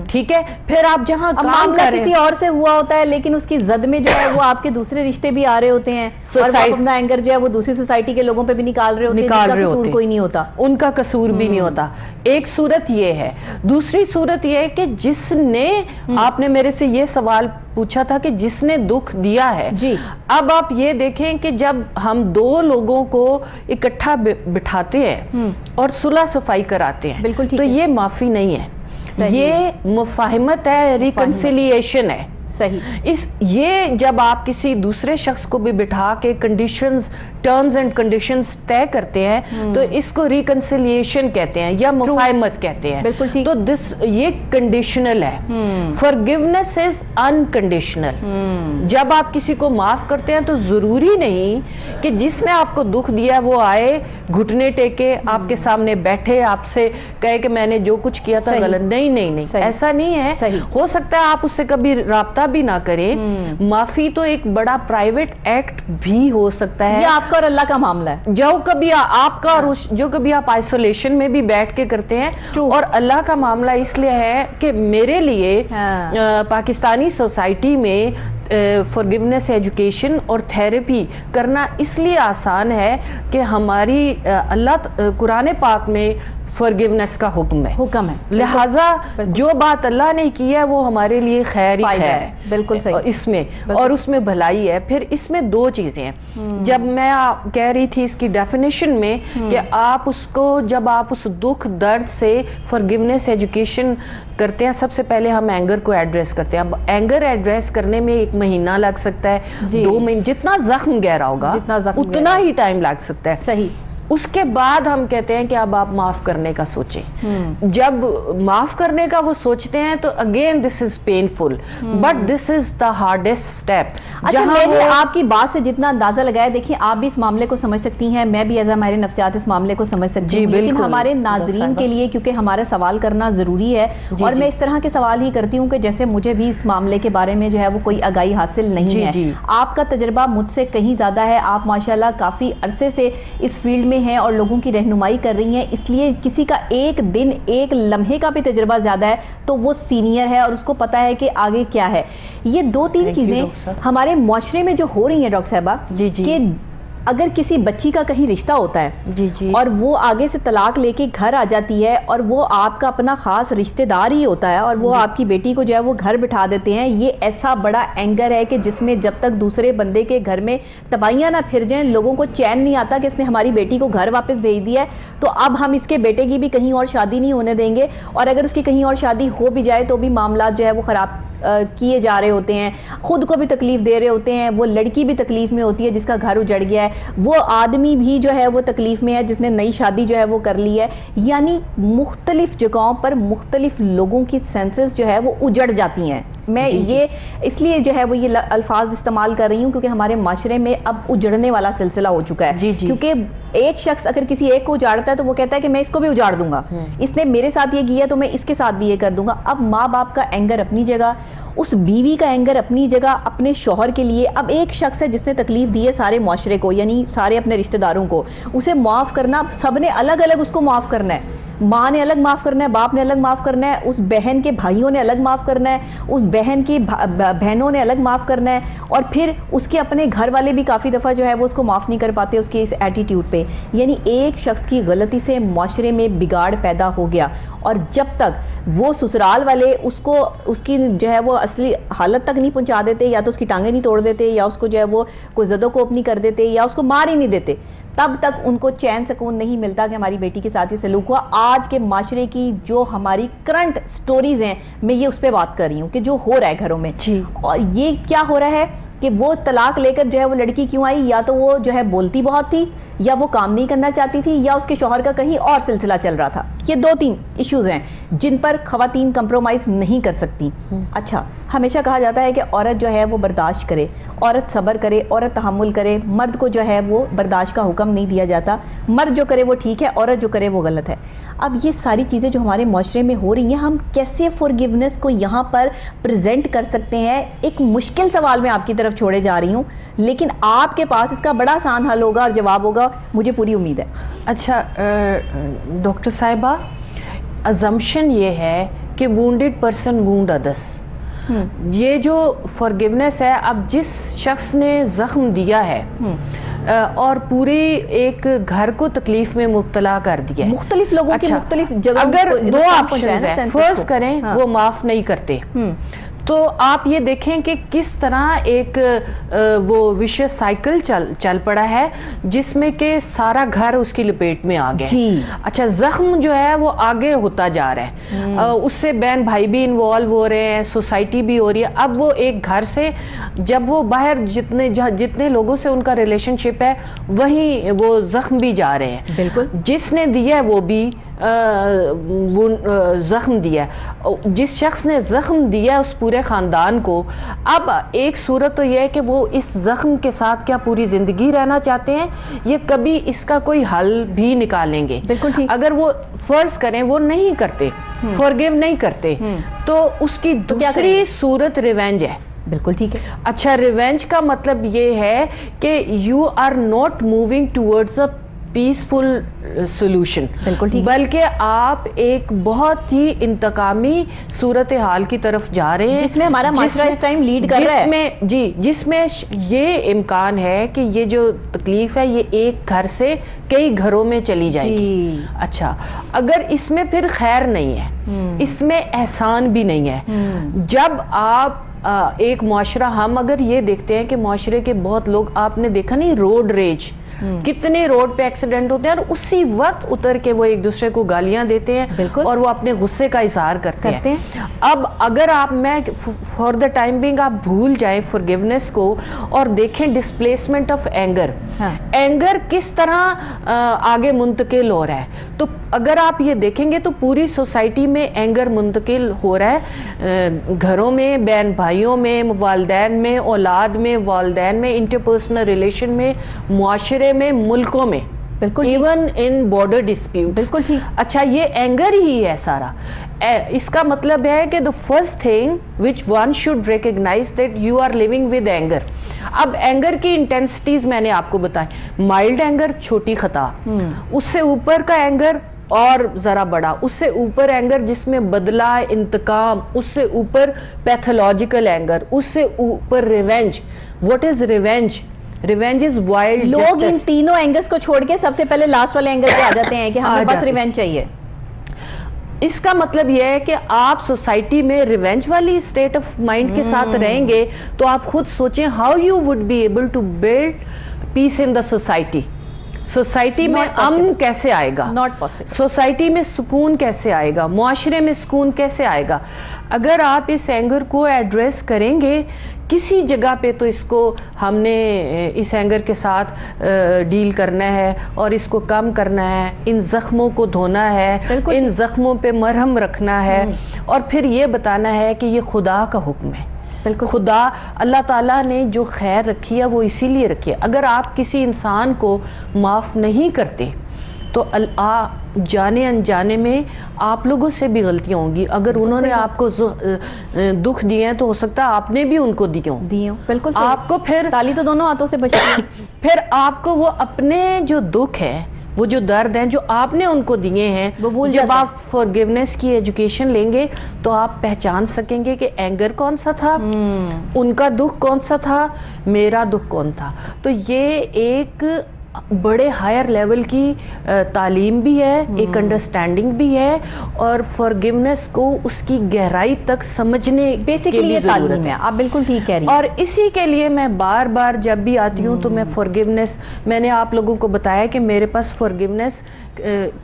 Speaker 1: ٹھیک ہے، پھر آپ جہاں کام کر رہے ہیں،
Speaker 2: کسی اور سے ہوا ہوتا ہے لیکن اس کی زد میں جو ہے وہ آپ کے دوسرے رشتے بھی آ رہے ہوتے ہیں اور آپ اپنا اینگر جو ہے وہ دوسری سوسائٹی کے لوگوں پہ بھی نکال رہے ہوتے ہیں، جن کا قصور کوئی نہیں ہوتا،
Speaker 1: ان کا قصور بھی نہیں ہوتا. ایک صورت یہ ہے. دوسری صورت یہ ہے کہ جس نے، آپ نے میرے سے یہ سوال پوچھا تھا کہ جس نے دکھ دیا ہے،
Speaker 2: جی
Speaker 1: اب آپ یہ دیکھیں کہ جب ہم دو لوگوں کو اکٹھا بٹھاتے ہیں اور صلح صفائی کراتے ہیں،
Speaker 2: بالکل ٹھیک
Speaker 1: تو یہ معافی نہیں ہے، یہ مفاہمت ہے، ریکنسیلیشن ہے.
Speaker 2: صحیح.
Speaker 1: یہ جب آپ کسی دوسرے شخص کو بھی بٹھا کے کنڈیشنز، ٹرمز اینڈ کنڈیشنز طے کرتے ہیں تو اس کو ریکنسیلیشن کہتے ہیں یا مفاہمت کہتے ہیں.
Speaker 2: بالکل ٹھیک.
Speaker 1: تو یہ کنڈیشنل ہے. forgiveness is unconditional. جب آپ کسی کو معاف کرتے ہیں تو ضروری نہیں کہ جس نے آپ کو دکھ دیا وہ آئے گھٹنے ٹیکے آپ کے سامنے بیٹھے آپ سے کہے کہ میں نے جو کچھ کیا تھا غلط. نہیں، ایسا نہیں ہے. ہو سکتا ہے آپ اس سے کبھی رابطہ بھی نہ کریں. معافی تو ایک بڑا پرائیویٹ ایکٹ بھی ہو سکتا ہے،
Speaker 2: یہ آپ کا اور اللہ کا معاملہ ہے،
Speaker 1: جو کبھی آپ کا اور جو کبھی آپ آئسولیشن میں بھی بیٹھ کے کرتے ہیں. اور اللہ کا معاملہ اس لیے ہے کہ میرے لیے پاکستانی سوسائٹی میں forgiveness ایجوکیشن اور تھیراپی کرنا اس لیے آسان ہے کہ ہماری اللہ قرآن پاک میں forgiveness کا حکم ہے. لہٰذا جو بات اللہ نے کی ہے وہ ہمارے لیے خیر ہی ہے.
Speaker 2: بالکل صحیح.
Speaker 1: اس میں اور اس میں بھلائی ہے. پھر اس میں دو چیزیں ہیں. جب میں کہہ رہی تھی اس کی ڈیفینیشن میں کہ آپ اس کو، جب آپ اس دکھ درد سے forgiveness ایجوکیشن کرتے ہیں، سب سے پہلے ہم اینگر کو ایڈریس کرتے ہیں. اب اینگر ایڈریس کرنے میں 1 مہینہ لگ سکتا ہے، 2 مہینے، جتنا زخم گہرا ہوگا اتنا ہی ٹائم لگ سکتا ہے.
Speaker 2: صحیح.
Speaker 1: اس کے بعد ہم کہتے ہیں کہ اب آپ معاف کرنے کا سوچیں. جب معاف کرنے کا وہ سوچتے ہیں تو again this is painful but this is the hardest step.
Speaker 2: اچھا، میں نے آپ کی بات سے جتنا اندازہ لگایا، دیکھیں آپ بھی اس معاملے کو سمجھ سکتی ہیں، میں بھی ایز ہمارے نفسیات اس معاملے کو سمجھ سکتی ہوں، لیکن ہمارے ناظرین کے لیے کیونکہ ہمارا سوال کرنا ضروری ہے اور میں اس طرح کے سوال ہی کرتی ہوں کہ جیسے مجھے بھی اس معاملے کے بارے میں جو ہے وہ کوئی آگاہی حاصل نہیں ہے. آپ کا تجربہ مجھ سے کہیں زیادہ ہے. آپ ماشاءاللہ کافی عرصے سے اس فیلڈ میں ہیں اور لوگوں کی رہنمائی کر رہی ہیں، اس لیے کسی کا ایک دن ایک لمحے کا بھی تجربہ زیادہ ہے تو وہ سینئر ہے اور اس کو پتا ہے کہ آگے کیا ہے. یہ 2-3 چیزیں ہمارے معاشرے میں جو ہو رہی ہیں ڈاکٹر صاحبہ، کہ اگر کسی بچی کا کہیں رشتہ ہوتا ہے اور وہ آگے سے طلاق لے کے گھر آ جاتی ہے اور وہ آپ کا اپنا خاص رشتہ دار ہی ہوتا ہے اور وہ آپ کی بیٹی کو جو ہے وہ گھر بٹھا دیتے ہیں، یہ ایسا بڑا اینگر ہے کہ جس میں جب تک دوسرے بندے کے گھر میں تباہیاں نہ پھر جائیں، لوگوں کو چین نہیں آتا کہ اس نے ہماری بیٹی کو گھر واپس بھیج دیا ہے تو اب ہم اس کے بیٹے کی بھی کہیں اور شادی نہیں ہونے دیں گے. اور اگر اس کی کہیں اور شادی ہو بھی جائے تو بھی معاملات جو ہے وہ خراب کیے جا رہے ہوتے ہیں، خود کو بھی تکلیف دے رہے ہوتے ہیں، وہ لڑکی بھی تکلیف میں ہوتی ہے جس کا گھر اجڑ گیا ہے، وہ آدمی بھی جو ہے وہ تکلیف میں ہے جس نے نئی شادی جو ہے وہ کر لی ہے. یعنی مختلف جگہوں پر مختلف لوگوں کی سینسز جو ہے وہ اجڑ جاتی ہیں. میں یہ اس لیے جو ہے وہ یہ الفاظ استعمال کر رہی ہوں کیونکہ ہمارے معاشرے میں اب اجڑنے والا سلسلہ ہو چکا ہے. کیونکہ ایک شخص اگر کسی ایک کو اجاڑتا ہے تو وہ کہتا ہے کہ میں اس کو بھی اجاڑ دوں گا، اس نے میرے ساتھ یہ کیا تو میں اس کے ساتھ بھی یہ کر دوں گا. اب ماں باپ کا اینگر اپنی جگہ، اس بیوی کا اینگر اپنی جگہ اپنے شوہر کے لیے. اب ایک شخص ہے جس نے تکلیف دی ہے سارے معاشرے کو، یعنی سارے اپنے رشتہ داروں کو، اسے معاف کرنا، سب نے الگ الگ اس کو معاف کرنا ہے. ماں نے الگ معاف کرنا ہے، باپ نے الگ معاف کرنا ہے، اس بہن کے بھائیوں نے الگ معاف کرنا ہے، اس بہن کی بہنوں نے الگ معاف کرنا ہے، اور پھر اس کے اپنے گھر والے بھی کافی دفعہ جو ہے وہ اس کو معاف نہیں کر پاتے اس کے اس ایٹیٹیوڈ پہ. یعنی ایک شخص کی غلطی سے معاشرے میں بگاڑ پیدا ہو گیا اور جب تک وہ سسرال والے اس کو اس کی جو ہے وہ اصلی حالت تک نہیں پہنچا دیتے، یا تو اس کی ٹانگیں نہیں توڑ دیتے، یا اس کو جو ہے وہ کوئی زدوں کو اپنی کر دیتے، یا اس کو مار ہی نہیں دیتے، تب تک ان کو چین سکون نہیں ملتا کہ ہماری بیٹی کے ساتھ یہ سلوک ہوا. آج کے معاشرے کی جو ہماری کرنٹ سٹوریز ہیں، میں یہ اس پہ بات کر رہی ہوں کہ جو ہو رہا ہے گھروں میں. اور یہ کیا ہو رہا ہے کہ وہ طلاق لے کر جو ہے وہ لڑکی کیوں آئی؟ یا تو وہ جو ہے بولتی بہت تھی، یا وہ کام نہیں کرنا چاہتی تھی، یا اس کے شوہر کا کہیں اور سلسلہ چل رہا تھا. یہ 2-3 ایشوز ہیں جن پر خواتین کمپرومائز نہیں کر سکتی. اچھا، ہمیشہ کہا جاتا ہے کہ عورت جو ہے وہ برداشت کرے، عورت صبر کرے، عورت تحمل کرے، مرد کو جو ہے وہ برداشت کا حکم نہیں دیا جاتا، مرد جو کرے وہ ٹھیک ہے، عورت جو کرے وہ غلط ہے۔ اب یہ ساری چیزیں جو ہمارے معاشرے میں ہو رہی ہیں، ہم کیسے فورگیونیس کو یہاں پر پریزنٹ کر سکتے ہیں؟ ایک مشکل سوال میں آپ کی طرف چھوڑے جا رہی ہوں، لیکن آپ کے پاس اس کا بڑا آسان حل ہوگا اور جواب ہوگا، مجھے پوری امید ہے۔
Speaker 1: اچھا ڈاکٹر صاحبہ، ازمپشن یہ ہے کہ wounded person wound others۔ یہ جو forgiveness ہے، اب جس شخص نے زخم دیا ہے اور پوری ایک گھر کو تکلیف میں مبتلا کر دیا ہے،
Speaker 2: مختلف لوگوں کی مختلف جگہوں،
Speaker 1: اگر دو آپشنز ہیں، فرض کریں وہ معاف نہیں کرتے، تو آپ یہ دیکھیں کہ کس طرح ایک وہ وشیس سائیکل چل پڑا ہے جس میں کہ سارا گھر اس کی لپیٹ میں آ گیا ہے۔ اچھا، زخم جو ہے وہ آگے ہوتا جا رہا ہے، اس سے بہن بھائی بھی انوالو ہو رہے ہیں، سوسائٹی بھی ہو رہی ہے۔ اب وہ ایک گھر سے جب وہ باہر جتنے لوگوں سے ان کا ریلیشن شپ ہے، وہیں وہ زخم بھی جا رہے ہیں۔
Speaker 2: بالکل،
Speaker 1: جس نے دیا ہے وہ بھی زخم دیا ہے، جس شخص نے زخم دیا ہے اس پورے خاندان کو۔ اب ایک صورت تو یہ ہے کہ وہ اس زخم کے ساتھ کیا پوری زندگی رہنا چاہتے ہیں، یہ کبھی اس کا کوئی حل بھی نکالیں گے۔
Speaker 2: بالکل ٹھیک۔
Speaker 1: اگر وہ فرض کریں وہ نہیں کرتے، فورگیو نہیں کرتے، تو اس کی دوسری صورت ریونج ہے۔
Speaker 2: بالکل ٹھیک ہے۔
Speaker 1: اچھا، ریونج کا مطلب یہ ہے کہ you are not moving towards a peaceful solution, بلکہ آپ ایک بہت ہی انتقامی صورتحال کی طرف جا رہے ہیں
Speaker 2: جس میں ہمارا معاشرہ اس ٹائم لیڈ کر رہا ہے،
Speaker 1: جس میں یہ امکان ہے کہ یہ جو تکلیف ہے یہ ایک گھر سے کئی گھروں میں چلی جائے گی۔ اچھا، اگر اس میں پھر خیر نہیں ہے، اس میں احسان بھی نہیں ہے، جب آپ ایک معاشرہ، ہم اگر یہ دیکھتے ہیں کہ معاشرے کے بہت لوگ، آپ نے دیکھا نہیں روڈ ریج، کتنے روڈ پہ ایکسیڈنٹ ہوتے ہیں اور اسی وقت اتر کے وہ ایک دوسرے کو گالیاں دیتے ہیں اور وہ اپنے غصے کا اظہار کرتے ہیں۔ اب اگر میں فار دا ٹائم بینگ آپ بھول جائیں فورگیونیس کو اور دیکھیں ڈسپلیسمنٹ آف اینگر، اینگر کس طرح آگے منتقل ہو رہا ہے، تو اگر آپ یہ دیکھیں گے تو پوری سوسائٹی میں اینگر منتقل ہو رہا ہے، گھروں میں، بہن بھائیوں میں، والدین میں، اولاد میں، والدین میں، انٹرپرسنل ریلیشن میں، معاشرے میں، ملکوں میں، ایون ان بارڈر ڈسپیوٹ۔ بالکل ٹھیک۔ اچھا، یہ اینگر ہی ہے سارا۔ اس کا مطلب ہے کہ the first thing which one should recognize that you are living with anger۔ اب اینگر کی انٹینسٹیز میں نے آپ کو بتائیں، مائلڈ اینگر چھوٹی خطا، اس سے اوپر کا اینگر اور ذرا بڑا، اس سے اوپر اینگر جس میں بدلہ، انتقام، اس سے اوپر پیتھولوجیکل اینگر، اس سے اوپر revenge. What is revenge? Revenge is wild justice.
Speaker 2: لوگ ان تینوں اینگرز کو چھوڑ کے سب سے پہلے لاسٹ والے اینگر پہ آ جاتے ہیں کہ ہمیں بس ریونج چاہیے۔
Speaker 1: اس کا مطلب یہ ہے کہ آپ سوسائٹی میں ریونج والی اسٹیٹ آف مائنڈ کے ساتھ رہیں گے تو آپ خود سوچیں how you would be able to build peace in the society. Society میں امن کیسے آئے گا؟
Speaker 2: Not possible.
Speaker 1: سوسائٹی میں سکون کیسے آئے گا؟ معاشرے میں سکون کیسے آئے گا؟ اگر آپ اس اینگر کو ایڈریس کریں گے کسی جگہ پہ، تو اس کو ہم نے اس اینگر کے ساتھ ڈیل کرنا ہے اور اس کو کم کرنا ہے، ان زخموں کو دھونا ہے، ان زخموں پہ مرہم رکھنا ہے، اور پھر یہ بتانا ہے کہ یہ خدا کا حکم ہے۔ خدا اللہ تعالیٰ نے جو خیر رکھی ہے وہ اسی لیے رکھی ہے۔ اگر آپ کسی انسان کو معاف نہیں کرتے تو جانے انجانے میں آپ لوگوں سے بھی غلطیاں ہوں گی۔ اگر انہوں نے آپ کو دکھ دیے ہیں تو ہو سکتا ہے آپ نے بھی ان کو دیے ہوں۔
Speaker 2: بالکل
Speaker 1: آپ کو پھر
Speaker 2: تالی تو دونوں ہاتھوں سے بچتی ہے۔
Speaker 1: پھر آپ کو وہ اپنے جو دکھ ہے، وہ جو درد ہیں جو آپ نے ان کو دیے ہیں، جب آپ فورگیونیس کی ایجوکیشن لیں گے تو آپ پہچان سکیں گے کہ اینگر کون سا تھا، ان کا دکھ کون سا تھا، میرا دکھ کون تھا۔ تو یہ ایک بڑے ہائر لیول کی تعلیم بھی ہے، ایک انڈرسٹینڈنگ بھی ہے، اور فورگیونیس کو اس کی گہرائی تک سمجھنے کے لیے ضرورت ہے۔
Speaker 2: آپ بالکل ٹھیک کہہ رہی ہیں۔
Speaker 1: اور اسی کے لیے میں بار بار جب بھی آتی ہوں تو میں فورگیونیس، میں نے آپ لوگوں کو بتایا کہ میرے پاس فورگیونیس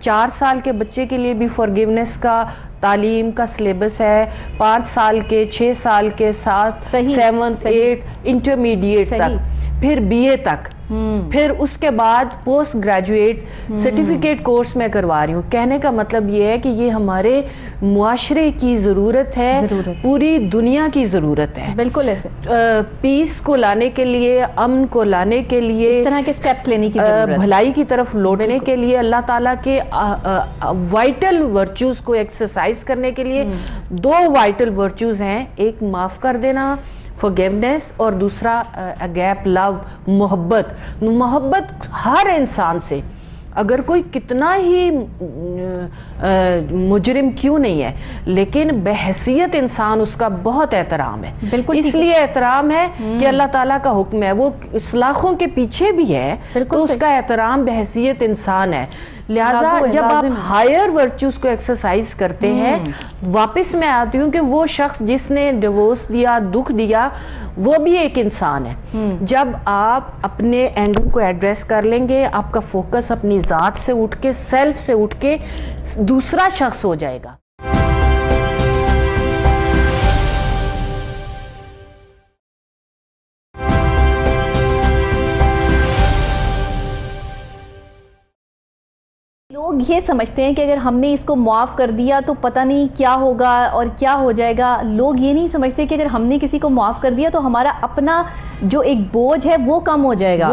Speaker 1: 4 سال کے بچے کے لیے بھی فورگیونیس کا تعلیم کا سلیبس ہے 5 سال کے 6 سال کے ساتھ 7 8 انٹرمیڈیٹ تک، پھر بی اے تک، پھر اس کے بعد پوسٹ گریجویٹ سرٹیفکیٹ کورس میں کروا رہی ہوں۔ کہنے کا مطلب یہ ہے کہ یہ ہمارے معاشرے کی ضرورت ہے، پوری دنیا کی ضرورت ہے،
Speaker 2: بالکل ایسے
Speaker 1: پیس کو لانے کے لیے، امن کو لانے کے لیے،
Speaker 2: اس طرح کے سٹیپس لینے کی ضرورت،
Speaker 1: بھلائی کی طرف لوٹنے کے لیے، اللہ تعالیٰ کے وائٹل ورچوز کو ایکسرسائز کرنے کے لیے 2 وائٹل ورچوز ہیں، ایک معاف کر دینا forgiveness اور دوسرا اگیپ لو، محبت ہر انسان سے، اگر کوئی کتنا ہی مجرم کیوں نہیں ہے لیکن بحیثیت انسان اس کا بہت احترام ہے، اس لیے احترام ہے کہ اللہ تعالیٰ کا حکم ہے، وہ سلاخوں کے پیچھے بھی ہے تو اس کا احترام بحیثیت انسان ہے۔ لہٰذا جب آپ ہائر ورچوز کو ایکسرسائز کرتے ہیں، واپس میں آتی ہوں کہ وہ شخص جس نے ڈیورس دیا، دکھ دیا، وہ بھی ایک انسان ہے۔ جب آپ اپنے اینگل کو ایڈریس کر لیں گے، آپ کا فوکس اپنی ذات سے اٹھ کے، سیلف سے اٹھ کے دوسرا شخص ہو جائے گا۔
Speaker 2: لوگ یہ سمجھتے ہیں کہ اگر ہم نے اس کو معاف کر دیا تو پتہ نہیں کیا ہوگا اور کیا ہو جائے گا۔ لوگ یہ نہیں سمجھتے کہ اگر ہم نے کسی کو معاف کر دیا تو ہمارا اپنا جو ایک بوجھ ہے وہ کم ہو جائے گا،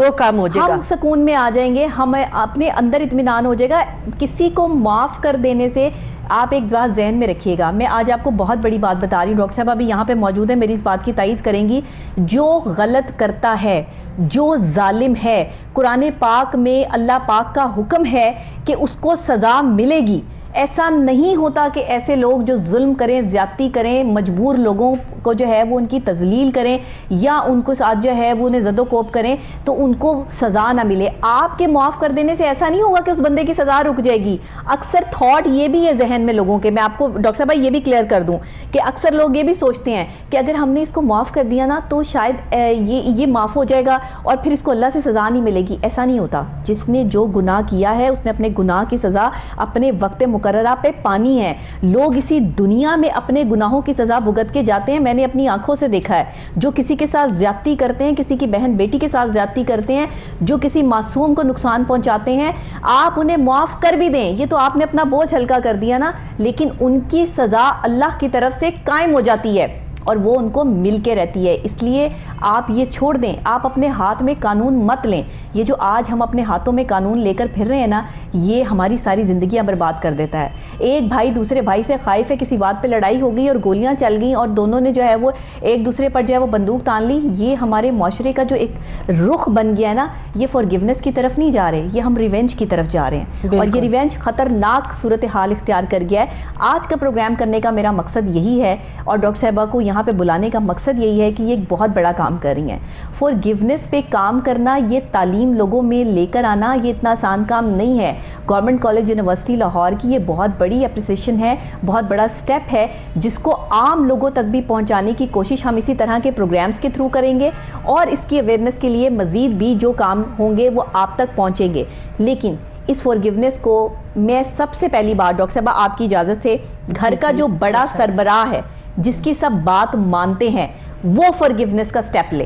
Speaker 2: ہم سکون میں آ جائیں گے، ہمیں اپنے اندر اطمینان ہو جائے گا۔ کسی کو معاف کر دینے سے آپ ایک بات ذہن میں رکھیے گا، میں آج آپ کو بہت بڑی بات بتا رہی ہوں، ڈاکٹر صاحب ابھی یہاں پہ موجود ہے، میری اس بات کی تائید کریں گی، جو غلط کرتا ہے، جو ظالم ہے، قرآن پاک میں اللہ پاک کا حکم ہے کہ اس کو سزا ملے گی۔ ایسا نہیں ہوتا کہ ایسے لوگ جو ظلم کریں، زیادتی کریں، مجبور لوگوں کو جو ہے وہ ان کی تذلیل کریں یا ان کو ساتھ جو ہے وہ انہیں زد و کوب کریں تو ان کو سزا نہ ملے۔ آپ کے معاف کر دینے سے ایسا نہیں ہوگا کہ اس بندے کی سزا رک جائے گی۔ اکثر تھاٹ یہ بھی ہے ذہن میں لوگوں کے، میں آپ کو ڈاکٹر صاحب یہ بھی کلیئر کر دوں کہ اکثر لوگ یہ بھی سوچتے ہیں کہ اگر ہم نے اس کو معاف کر دیا نا تو شاید یہ معاف ہو جائے گا اور پھر اس کو اللہ سے سزا نہیں ملے گی۔ ایسا نہیں ہوتا۔ جس نے جو گناہ کیا ہے اس نے اپنے گناہ کی سزا اپنے وقت مقررہ پہ پانی ہے۔ لوگ اسی دنیا میں اپنے گناہوں کی سزا بھگت کے جاتے ہیں، میں نے اپنی آنکھوں سے دیکھا ہے۔ جو کسی کے ساتھ زیادتی کرتے ہیں، کسی کی بہن بیٹی کے ساتھ زیادتی کرتے ہیں، جو کسی معصوم کو نقصان پہنچاتے ہیں، آپ انہیں معاف کر بھی دیں، یہ تو آپ نے اپنا بوجھ ہلکا کر دیا نا، لیکن ان کی سزا اللہ کی طرف سے قائم ہو جاتی ہے اور وہ ان کو مل کے رہتی ہے۔ اس لیے آپ یہ چھوڑ دیں، آپ اپنے ہاتھ میں قانون مت لیں۔ یہ جو آج ہم اپنے ہاتھوں میں قانون لے کر پھر رہے ہیں نا، یہ ہماری ساری زندگیاں برباد کر دیتا ہے۔ ایک بھائی دوسرے بھائی سے خائف ہے، کسی بات پہ لڑائی ہو گئی اور گولیاں چل گئیں اور دونوں نے جو ہے وہ ایک دوسرے پر جو ہے وہ بندوق تان لی۔ یہ ہمارے معاشرے کا جو ایک رخ بن گیا ہے نا، یہ فارگیونیس کی طرف نہیں جا رہے، یہ ہم ریونج کی طرف جا رہے ہیں اور یہ ریونج خطرناک صورتحال اختیار کر گیا ہے۔ آج کا پروگرام کرنے کا میرا مقصد یہی ہے اور ڈاکٹر صاحبہ کو یہاں پہ بلانے کا مقصد یہی ہے کہ یہ ایک بہت بڑا کام کر رہی ہیں۔ فارگیونیس پہ کام کرنا، یہ تعلیم لوگوں میں لے کر آنا، یہ اتنا آسان کام نہیں ہے۔ گورنمنٹ کالج یونیورسٹی لاہور کی یہ بہت بڑی اپریسیشن ہے، بہت بڑا سٹیپ ہے جس کو عام لوگوں تک بھی پہنچانے کی کوشش ہم اسی طرح کے پروگرامز کے تھرو کریں گے اور اس کی اویئرنیس کے لیے مزید بھی جو کام ہوں گے وہ آپ تک پہنچیں گے۔ لیکن اس فارگیونیس کو میں سب سے پہلی بار ڈاکٹر صاحبہ آپ کی اجازت سے، گھر کا جو بڑا سربراہ ہے جس کی سب بات مانتے ہیں وہ فارگیونیس کا سٹیپ لے،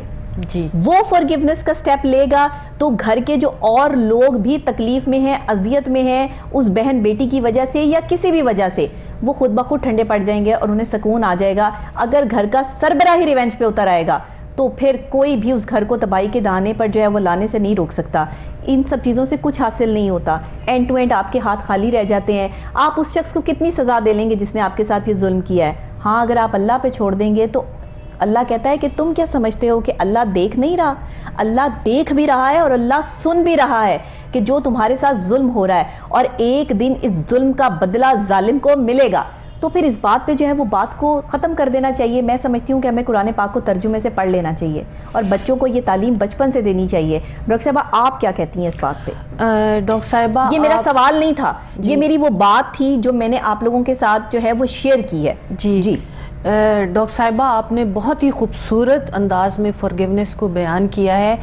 Speaker 2: وہ فارگیونیس کا سٹیپ لے گا تو گھر کے جو اور لوگ بھی تکلیف میں ہیں، اذیت میں ہیں اس بہن بیٹی کی وجہ سے یا کسی بھی وجہ سے، وہ خود بخود ٹھنڈے پڑ جائیں گے اور انہیں سکون آ جائے گا۔ اگر گھر کا سربراہ ہی ریونج پہ اتر آئے گا تو پھر کوئی بھی اس گھر کو تباہی کے دہانے پر جو ہے وہ لانے سے نہیں روک سکتا۔ ان سب چیزوں سے کچھ حاصل نہیں ہوتا، اینڈ ٹو اینڈ آپ کے ہاتھ خالی رہ جاتے ہیں۔ آپ اس شخص کو کتنی سزا دے لیں گے جس نے آپ کے ساتھ یہ ظلم کیا ہے؟ ہاں، اگر آپ اللہ پہ چھوڑ دیں گے تو اللہ کہتا ہے کہ تم کیا سمجھتے ہو کہ اللہ دیکھ نہیں رہا؟ اللہ دیکھ بھی رہا ہے اور اللہ سن بھی رہا ہے کہ جو تمہارے ساتھ ظلم ہو رہا ہے، اور ایک دن اس ظلم کا بدلہ ظالم کو ملے گا۔ تو پھر اس بات پہ جو ہے وہ بات کو ختم کر دینا چاہیے۔ میں سمجھتی ہوں کہ ہمیں قرآن پاک کو ترجمے سے پڑھ لینا چاہیے اور بچوں کو یہ تعلیم بچپن سے دینی چاہیے۔ ڈاکٹر صاحبہ آپ کیا کہتی ہیں اس بات پہ؟
Speaker 1: ڈاکٹر صاحبہ
Speaker 2: یہ میرا سوال نہیں تھا، یہ میری وہ بات تھی جو میں نے آپ لوگوں کے ساتھ جو ہے وہ شیئر کی ہے۔
Speaker 1: جی ڈاکٹر صاحبہ آپ نے بہت ہی خوبصورت انداز میں فارگیونیس کو بیان کیا ہے۔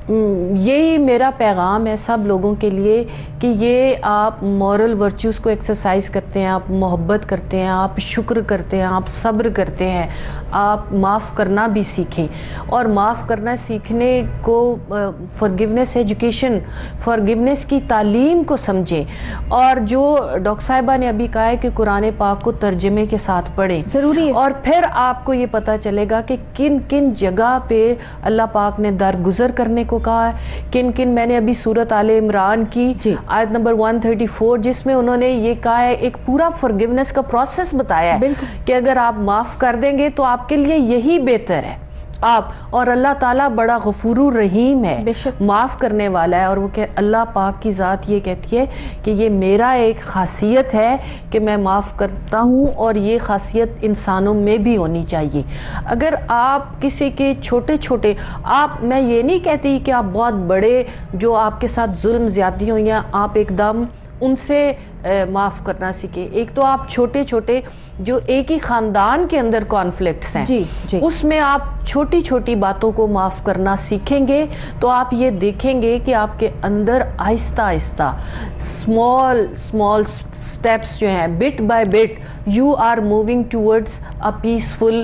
Speaker 1: یہی میرا پیغام ہے سب لوگوں کے لیے کہ یہ آپ مورل ورچوز کو ایکسرسائز کرتے ہیں، آپ محبت کرتے ہیں، آپ شکر کرتے ہیں، آپ صبر کرتے ہیں، آپ معاف کرنا بھی سیکھیں، اور معاف کرنا سیکھنے کو فارگیونیس ایجوکیشن، فارگیونیس کی تعلیم کو سمجھیں، اور جو ڈاکٹر صاحبہ نے ابھی کہا ہے کہ قرآن پاک کو ترجمے کے ساتھ پڑھیں
Speaker 2: ضروری ہے، اور
Speaker 1: پھر آپ کو یہ پتہ چلے گا کہ کن کن جگہ پہ اللہ پاک نے درگزر کرنے کو کہا ہے، کن کن. میں نے ابھی سورۃ آل عمران کی آیت نمبر 134 جس میں انہوں نے یہ کہا ہے، ایک پورا فارگیونیس کا پروسیس بتایا ہے کہ اگر آپ معاف کر دیں گے تو آپ کے لیے یہی بہتر ہے. اور اللہ تعالیٰ بڑا غفور الرحیم ہے، معاف کرنے والا ہے، اور وہ کہ اللہ پاک کی ذات یہ کہتی ہے کہ یہ میرا ایک خاصیت ہے کہ میں معاف کرتا ہوں، اور یہ خاصیت انسانوں میں بھی ہونی چاہیے. اگر آپ کسی کے چھوٹے چھوٹے، میں یہ نہیں کہتی کہ آپ بہت بڑے جو آپ کے ساتھ ظلم زیادتی ہوئی ہیں آپ ایک دم ان سے معاف کرنا سیکھیں. ایک تو آپ چھوٹے چھوٹے جو ایک ہی خاندان کے اندر کانفلکٹس ہیں اس میں آپ چھوٹی چھوٹی باتوں کو معاف کرنا سیکھیں گے تو آپ یہ دیکھیں گے کہ آپ کے اندر آہستہ آہستہ small steps جو ہیں bit by bit you are moving towards a peaceful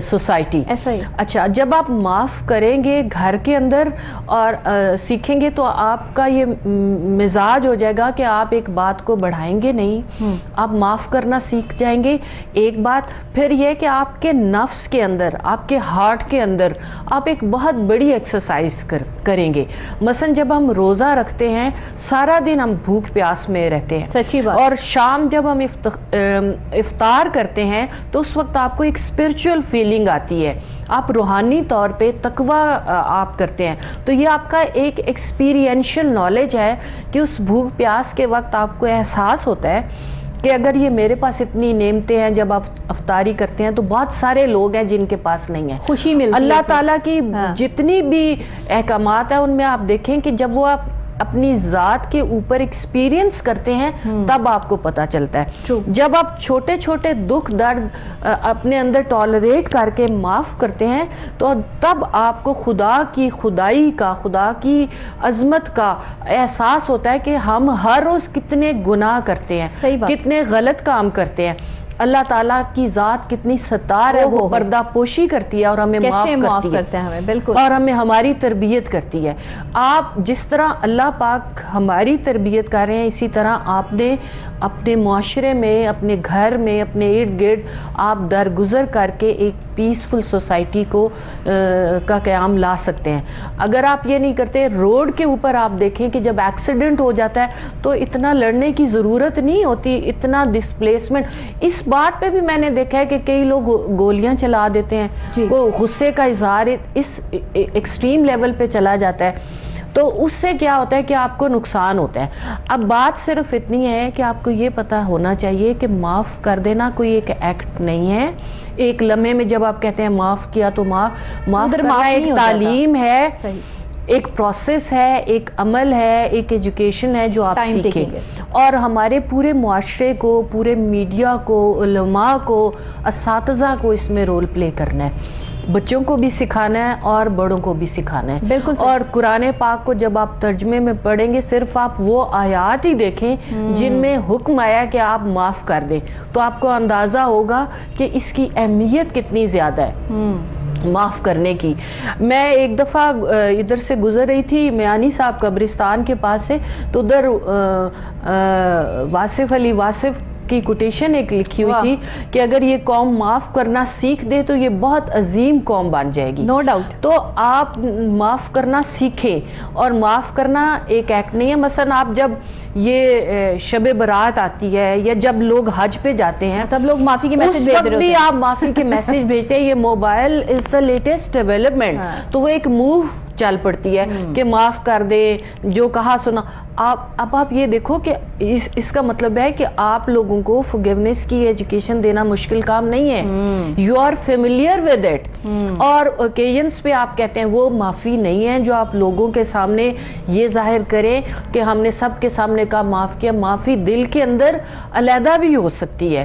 Speaker 1: society.
Speaker 2: ایسا ہی.
Speaker 1: اچھا، جب آپ معاف کریں گے گھر کے اندر اور سیکھیں گے تو آپ کا یہ مزاج ہو جائے گا کہ آپ ایک بات کو بڑھائیں گے نہیں، آپ معاف کرنا سیکھ جائیں گے. ایک بات پھر یہ کہ آپ کے نفس کے اندر، آپ کے ہارٹ کے اندر آپ ایک بہت بڑی ایکسرسائز کریں گے. مثلا جب ہم روزہ رکھتے ہیں سارا دن ہم بھوک پیاس میں رہتے ہیں،
Speaker 2: سچی بات،
Speaker 1: اور شام جب ہم افطار کرتے ہیں تو اس وقت آپ کو ایک اسپرچول فیلنگ آتی ہے، آپ روحانی طور پہ تقوی آپ کرتے ہیں. تو یہ آپ کا ایک ایکسپیرینشل نالج ہے کہ اس بھوک پیاس کے وقت آپ کو احساس ہوتا ہے کہ اگر یہ میرے پاس اتنی نعمتیں ہیں، جب آپ افطاری کرتے ہیں تو بہت سارے لوگ ہیں جن کے پاس نہیں ہیں.
Speaker 2: خوشی ملتی ہے.
Speaker 1: اللہ تعالیٰ کی جتنی بھی احکامات ہیں ان میں آپ دیکھیں کہ جب وہ آپ اپنی ذات کے اوپر ایکسپیرینس کرتے ہیں تب آپ کو پتہ چلتا ہے. جب آپ چھوٹے چھوٹے دکھ درد اپنے اندر ٹالریٹ کر کے معاف کرتے ہیں تو تب آپ کو خدا کی خدائی کا، خدا کی عظمت کا احساس ہوتا ہے کہ ہم ہر روز کتنے گناہ کرتے ہیں، کتنے غلط کام کرتے ہیں. اللہ تعالیٰ کی ذات کتنی ستار ہے، وہ پردہ پوشی کرتی ہے اور ہمیں معاف کرتی ہے،
Speaker 2: بالکل،
Speaker 1: اور ہمیں ہماری تربیت کرتی ہے. آپ جس طرح اللہ پاک ہماری تربیت کر رہے ہیں اسی طرح آپ نے اپنے معاشرے میں، اپنے گھر میں، اپنے ارد گرد آپ درگزر کر کے ایک پیسفل سوسائٹی کا قیام لا سکتے ہیں. اگر آپ یہ نہیں کرتے، روڈ کے اوپر آپ دیکھیں کہ جب ایکسیڈنٹ ہو جاتا ہے تو اتنا لڑنے کی ضرورت نہیں ہوتی، اتنا ڈسپلیسمنٹ. اس بات پہ بھی میں نے دیکھا ہے کہ کئی لوگ گولیاں چلا دیتے ہیں، غصے کا اظہار اس ایکسٹریم لیول پہ چلا جاتا ہے، تو اس سے کیا ہوتا ہے کہ آپ کو نقصان ہوتا ہے. اب بات صرف اتنی ہے کہ آپ کو یہ پتہ ہونا چاہیے کہ معاف کر دینا کوئی ایک ایکٹ نہیں ہے. ایک لمحے میں جب آپ کہتے ہیں معاف کیا تو معاف کرنا ایک تعلیم ہے، ایک پروسیس ہے، ایک عمل ہے، ایک ایجوکیشن ہے جو آپ سیکھیں. اور ہمارے پورے معاشرے کو، پورے میڈیا کو، علماء کو، اساتذہ کو اس میں رول پلے کرنا ہے. بچوں کو بھی سکھانا ہے اور بڑوں کو بھی سکھانا ہے.
Speaker 2: بالکل.
Speaker 1: اور قرآن پاک کو جب آپ ترجمے میں پڑھیں گے صرف آپ وہ آیات ہی دیکھیں جن میں حکم آیا کہ آپ معاف کر دیں تو آپ کو اندازہ ہوگا کہ اس کی اہمیت کتنی زیادہ ہے معاف کرنے کی. میں ایک دفعہ ادھر سے گزر رہی تھی میانی صاحب قبرستان کے پاس سے، تو ادھر واصف علی واصف کی کوٹیشن ایک لکھی ہوئی تھی کہ اگر یہ قوم معاف کرنا سیکھ دے تو یہ بہت عظیم قوم بن جائے گی.
Speaker 2: No doubt.
Speaker 1: تو آپ معاف کرنا سیکھیں، اور معاف کرنا ایک ایکٹ نہیں ہے. مثلا آپ جب یہ شب برات آتی ہے یا جب لوگ حج پہ جاتے ہیں
Speaker 2: تب لوگ معافی کے میسج بھیج رہے ہوتے ہیں،
Speaker 1: آپ معافی کے میسج بھیجتے ہیں. یہ mobile is the latest development, تو وہ ایک موو چل پڑتی ہے کہ معاف کر دے، جو کہا سنا. اب آپ یہ دیکھو کہ اس کا مطلب ہے کہ آپ لوگوں کو forgiveness کی ایجوکیشن دینا مشکل کام نہیں ہے. You are familiar with it. اور اوکیجنس پہ آپ کہتے ہیں وہ معافی نہیں ہے جو آپ لوگوں کے سامنے یہ ظاہر کریں کہ ہم نے سب کے سامنے کا معاف کیا. معافی دل کے اندر علیحدہ بھی ہو سکتی ہے.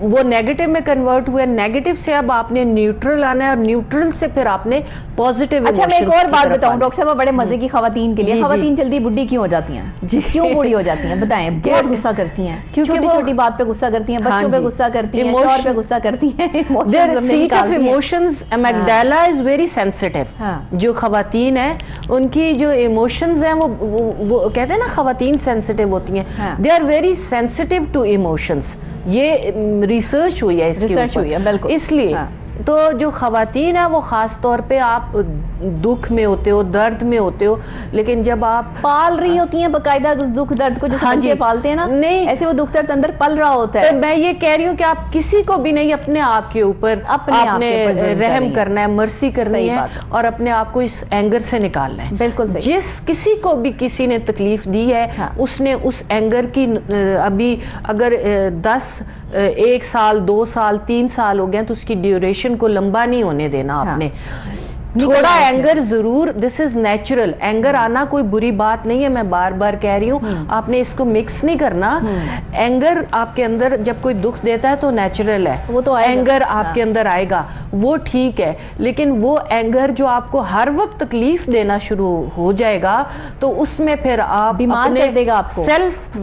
Speaker 1: وہ نیگیٹو میں کنورٹ ہوئے, نیگیٹو سے اب آپ نے نیوٹرل آنا ہے, اور نیوٹرل سے پھر آپ نے پازیٹیو.
Speaker 2: اچھا میں ایک اور بات بتاؤں ڈاکٹر صاحب, بڑے مزے کی خواتین کے لیے, خواتین جلدی بڈی کیوں ہو جاتی ہیں, کیوں بوڑھی ہو جاتی ہیں بتائیں؟ بہت غصہ کرتی ہیں, چھوٹی چھوٹی بات پہ غصہ کرتی ہیں, بچوں پہ غصہ کرتی ہیں, شوہر پہ غصہ کرتی ہیں.
Speaker 1: Set of emotions, amygdala is very sensitive. جو خواتین ہیں ان کی جو ایموشنز ہیں وہ کہتے ہیں نا خواتین سینسٹیو ہوتی ہیں, they are very sensitive to emotions. یہ ریسرچ ہوئی ہے اس کے اوپر, اس لیے تو جو خواتین ہیں وہ خاص طور پہ آپ دکھ میں ہوتے ہو, درد میں ہوتے ہو, لیکن جب آپ
Speaker 2: پال رہی ہوتی ہیں باقاعدہ اس دکھ درد کو, جیسے بچے پالتے ہیں نا, نہیں ایسے وہ دکھ درد اندر پل رہا ہوتا ہے.
Speaker 1: میں یہ کہہ رہی ہوں کہ آپ کسی کو بھی نہیں, اپنے آپ کے اوپر آپ نے رحم کرنا ہے, مرسی کرنی ہے, اور اپنے آپ کو اس اینگر سے نکالنا ہے.
Speaker 2: بالکل صحیح.
Speaker 1: جس کسی کو بھی کسی نے تکلیف دی ہے, اس نے اس اینگر کی ابھی اگر 1 سال 2 سال 3 سال ہو گئے تو اس کی ڈیوریشن کو لمبا نہیں ہونے دینا آپ نے. تھوڑا اینگر ضرور, دس از نیچرل. اینگر آنا کوئی بری بات نہیں ہے, میں بار بار کہہ رہی ہوں, آپ نے اس کو مکس نہیں کرنا. اینگر آپ کے اندر جب کوئی دکھ دیتا ہے تو نیچرل ہے, وہ تو اینگر آپ کے اندر آئے گا, وہ ٹھیک ہے. لیکن وہ اینگر جو آپ کو ہر وقت تکلیف دینا شروع ہو جائے گا تو اس میں پھر آپ
Speaker 2: بیمار کر دے گا آپ کو,
Speaker 1: سیلف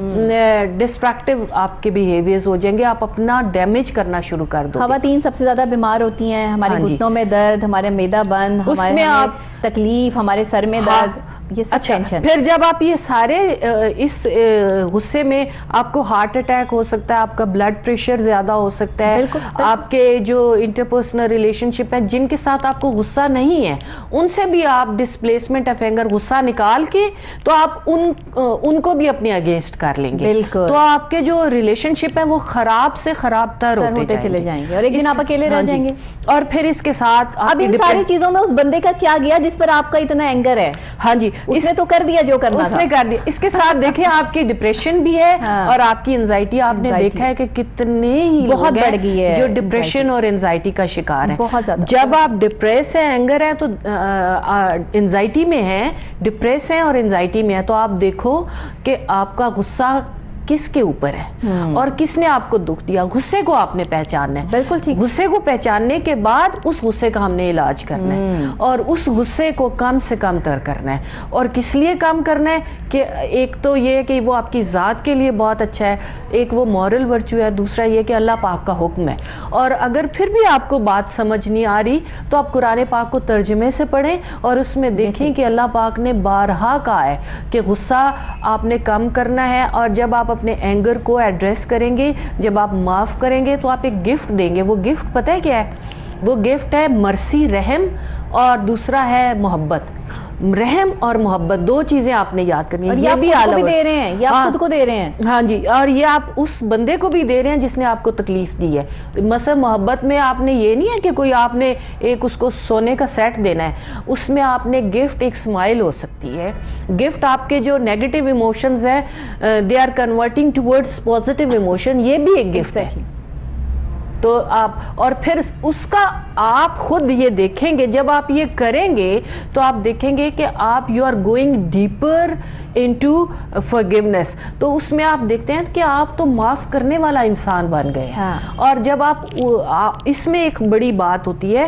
Speaker 1: ڈسٹرکٹیو آپ کے بیہیویئرز ہو جائیں گے, آپ اپنا ڈیمیج کرنا شروع کر دو.
Speaker 2: خواتین سب سے زیادہ بیمار ہوتی ہیں, ہمارے گھٹنوں میں درد, ہمارے معدہ بند, ہمارے تکلیف, ہمارے سر میں درد, یہ سب ٹینشن.
Speaker 1: پھر جب آپ یہ سارے اس غصے میں آپ کو ہارٹ اٹیک ہو سکتا ہے, آپ کا بلڈ پریشر زیادہ ہو سکتا ہے, آپ کے جو انٹرپرسنل ریلیشن شپ ہیں جن کے ساتھ آپ کو غصہ نہیں ہے ان سے بھی آپ ڈسپلیسمنٹ آف اینگر, غصہ نکال کے تو آپ ان کو بھی اپنے اگینسٹ کر لیں گے, تو آپ کے جو ریلیشن شپ ہیں وہ خراب سے خراب تر ہوتے چلے جائیں گے,
Speaker 2: اور ایک دن آپ اکیلے رہ جائیں گے.
Speaker 1: اور پھر اس کے ساتھ
Speaker 2: اب ان ساری چیزوں میں اس بندے کا کیا گیا جس پر آپ کا اتنا اینگر ہے؟
Speaker 1: ہاں جی,
Speaker 2: اس نے تو کر دیا جو کرنا تھا,
Speaker 1: اس نے کر دیا. اس کے ساتھ دیکھیں آپ کی ڈپریشن بھی ہے, اور آپ کی انزائٹی, آپ نے دیکھا ہے کہ کتنے ہی
Speaker 2: بہت بڑھ گئی ہے
Speaker 1: جو ڈپریشن اور انزائٹی کا شکار ہے.
Speaker 2: بہت زیادہ.
Speaker 1: جب آپ ڈپریس ہیں, اینگر ہے تو انزائٹی میں ہیں, ڈپریس ہیں اور انزائٹی میں ہے, تو آپ دیکھو کہ آپ کا غصہ کس کے اوپر ہے اور کس نے آپ کو دکھ دیا. غصے کو آپ نے پہچاننا ہے.
Speaker 2: بالکل ٹھیک.
Speaker 1: غصے کو پہچاننے کے بعد اس غصے کا ہم نے علاج کرنا ہے, اور اس غصے کو کم سے کم تر کرنا ہے. اور کس لیے کم کرنا ہے کہ ایک تو یہ کہ وہ آپ کی ذات کے لیے بہت اچھا ہے, ایک وہ مورل ورچو ہے, دوسرا یہ کہ اللہ پاک کا حکم ہے. اور اگر پھر بھی آپ کو بات سمجھ نہیں آ رہی تو آپ قرآن پاک کو ترجمے سے پڑھیں اور اس میں دیکھیں کہ اللہ پاک نے بارہا کہا ہے کہ غصہ آپ نے کم کرنا ہے, اور جب آپ اپنے اینگر کو ایڈریس کریں گے, جب آپ معاف کریں گے تو آپ ایک گفٹ دیں گے. وہ گفٹ پتہ ہے کیا ہے؟ وہ گفٹ ہے مرسی, رحم, اور دوسرا ہے محبت. رحم اور محبت, 2 چیزیں آپ نے یاد کرنی ہیں.
Speaker 2: یہ بھی آپ کو بھی دے رہے ہیں, یہ آپ خود کو دے رہے ہیں.
Speaker 1: ہاں جی, اور یہ آپ اس بندے کو بھی دے رہے ہیں جس نے آپ کو تکلیف دی ہے. مثلا محبت میں آپ نے یہ نہیں ہے کہ کوئی آپ نے ایک اس کو سونے کا سیٹ دینا ہے, اس میں آپ نے گفٹ ایک سمائل ہو سکتی ہے. گفٹ آپ کے جو نیگیٹو ایموشنز ہیں they are converting towards positive emotion, یہ بھی ایک گفٹ ہے. تو آپ, اور پھر اس کا آپ خود یہ دیکھیں گے, جب آپ یہ کریں گے تو آپ دیکھیں گے کہ آپ you are going deeper into forgiveness. تو اس میں آپ دیکھتے ہیں کہ آپ تو معاف کرنے والا انسان بن گئے ہیں. اور جب آپ اس میں ایک بڑی بات ہوتی ہے,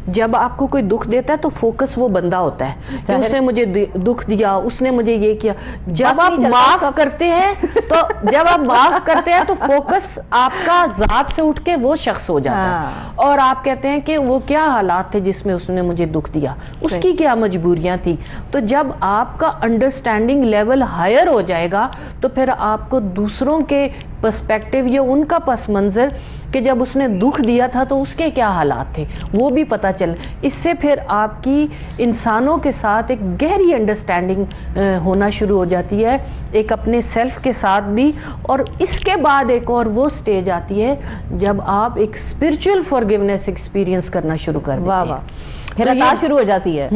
Speaker 1: جب آپ کو کوئی دکھ دیتا ہے تو فوکس وہ بندہ ہوتا ہے کہ اس نے مجھے دکھ دیا, اس نے مجھے یہ کیا. جب آپ معاف کرتے ہیں تو فوکس آپ کا ذات سے اٹھ کے وہ شخص ہو جاتا ہے, اور آپ کہتے ہیں کہ وہ کیا حالات تھے جس میں اس نے مجھے دکھ دیا, اس کی کیا مجبوریاں تھی. تو جب آپ کا انڈرسٹینڈنگ لیول ہائر ہو جائے گا تو پھر آپ کو دوسروں کے پرسپیکٹیو یا ان کا پس منظر کہ جب اس نے دکھ دیا تھا تو اس کے کیا حالات تھے وہ بھی پتہ چل. اس سے پھر آپ کی انسانوں کے ساتھ ایک گہری انڈرسٹینڈنگ ہونا شروع ہو جاتی ہے, ایک اپنے سیلف کے ساتھ بھی. اور اس کے بعد ایک اور وہ سٹیج آتی ہے جب آپ ایک اسپرچول فارگیونیس ایکسپیرینس کرنا شروع کر دیتے ہیں,
Speaker 2: پھر عطا شروع ہو جاتی ہے.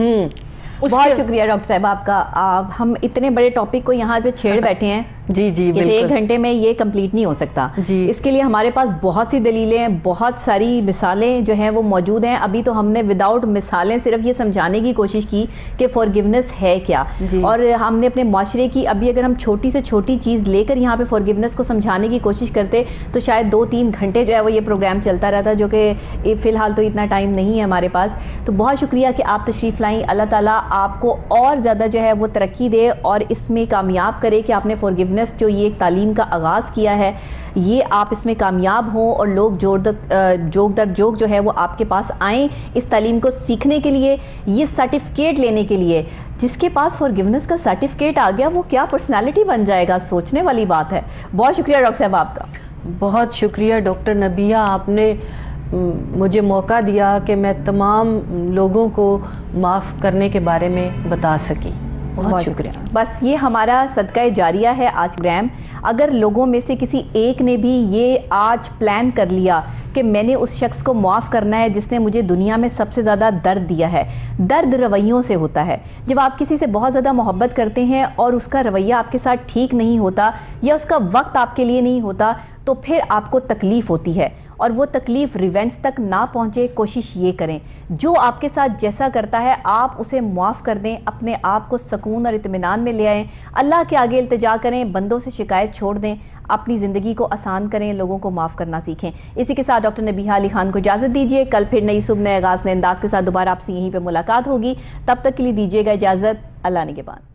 Speaker 2: بہت شکریہ ڈاکٹر صاحب آپ کا. ہم اتنے بڑے ٹاپک کو یہاں پہ چھیڑ بیٹھے ہیں,
Speaker 1: جی جی
Speaker 2: کہ ایک گھنٹے میں یہ کمپلیٹ نہیں ہو سکتا. اس کے لیے ہمارے پاس بہت سی دلیلیں ہیں, بہت ساری مثالیں جو ہیں وہ موجود ہیں. ابھی تو ہم نے وداؤٹ مثالیں صرف یہ سمجھانے کی کوشش کی کہ فارگیونیس ہے کیا, اور ہم نے اپنے معاشرے کی ابھی اگر ہم چھوٹی سے چھوٹی چیز لے کر یہاں پہ فارگیونیس کو سمجھانے کی کوشش کرتے تو شاید 2-3 گھنٹے جو ہے وہ یہ پروگرام چلتا رہتا, جو کہ فی الحال تو اتنا ٹائم نہیں ہے ہمارے پاس. تو بہت شکریہ کہ آپ تشریف لائیں. اللہ تعالیٰ آپ کو اور زیادہ جو ہے وہ ترقی دے اور اس میں کامیاب کرے کہ آپ نے فارگیونیس جو یہ ایک تعلیم کا آغاز کیا ہے یہ آپ اس میں کامیاب ہوں, اور لوگ جوگ در جوگ جو ہے وہ آپ کے پاس آئیں اس تعلیم کو سیکھنے کے لیے, یہ سرٹیفکیٹ لینے کے لیے. جس کے پاس فارگیونیس کا سرٹیفکیٹ آ گیا وہ کیا پرسنالٹی بن جائے گا, سوچنے والی بات ہے. بہت شکریہ ڈاکٹر صاحب آپ کا.
Speaker 1: بہت شکریہ ڈاکٹر نبیہہ, آپ نے مجھے موقع دیا کہ میں تمام لوگوں کو معاف کرنے کے بارے میں بتا سکی. بہت شکریہ.
Speaker 2: بس یہ ہمارا صدقہ جاریہ ہے آج پروگرام. اگر لوگوں میں سے کسی ایک نے بھی یہ آج پلان کر لیا کہ میں نے اس شخص کو معاف کرنا ہے جس نے مجھے دنیا میں سب سے زیادہ درد دیا ہے. درد رویوں سے ہوتا ہے. جب آپ کسی سے بہت زیادہ محبت کرتے ہیں اور اس کا رویہ آپ کے ساتھ ٹھیک نہیں ہوتا یا اس کا وقت آپ کے لیے نہیں ہوتا تو پھر آپ کو تکلیف ہوتی ہے, اور وہ تکلیف ریونج تک نہ پہنچے. کوشش یہ کریں جو آپ کے ساتھ جیسا کرتا ہے آپ اسے معاف کر دیں, اپنے آپ کو سکون اور اطمینان میں لے آئیں, اللہ کے آگے التجا کریں, بندوں سے شکایت چھوڑ دیں, اپنی زندگی کو آسان کریں, لوگوں کو معاف کرنا سیکھیں. اسی کے ساتھ ڈاکٹر نبیہہ علی خان کو اجازت دیجیے. کل پھر نئی صبح نئے آغاز نئے انداز کے ساتھ دوبارہ آپ سے یہیں پہ ملاقات ہوگی. تب تک کے لیے دیجیے گا اجازت. اللہ نگہبان.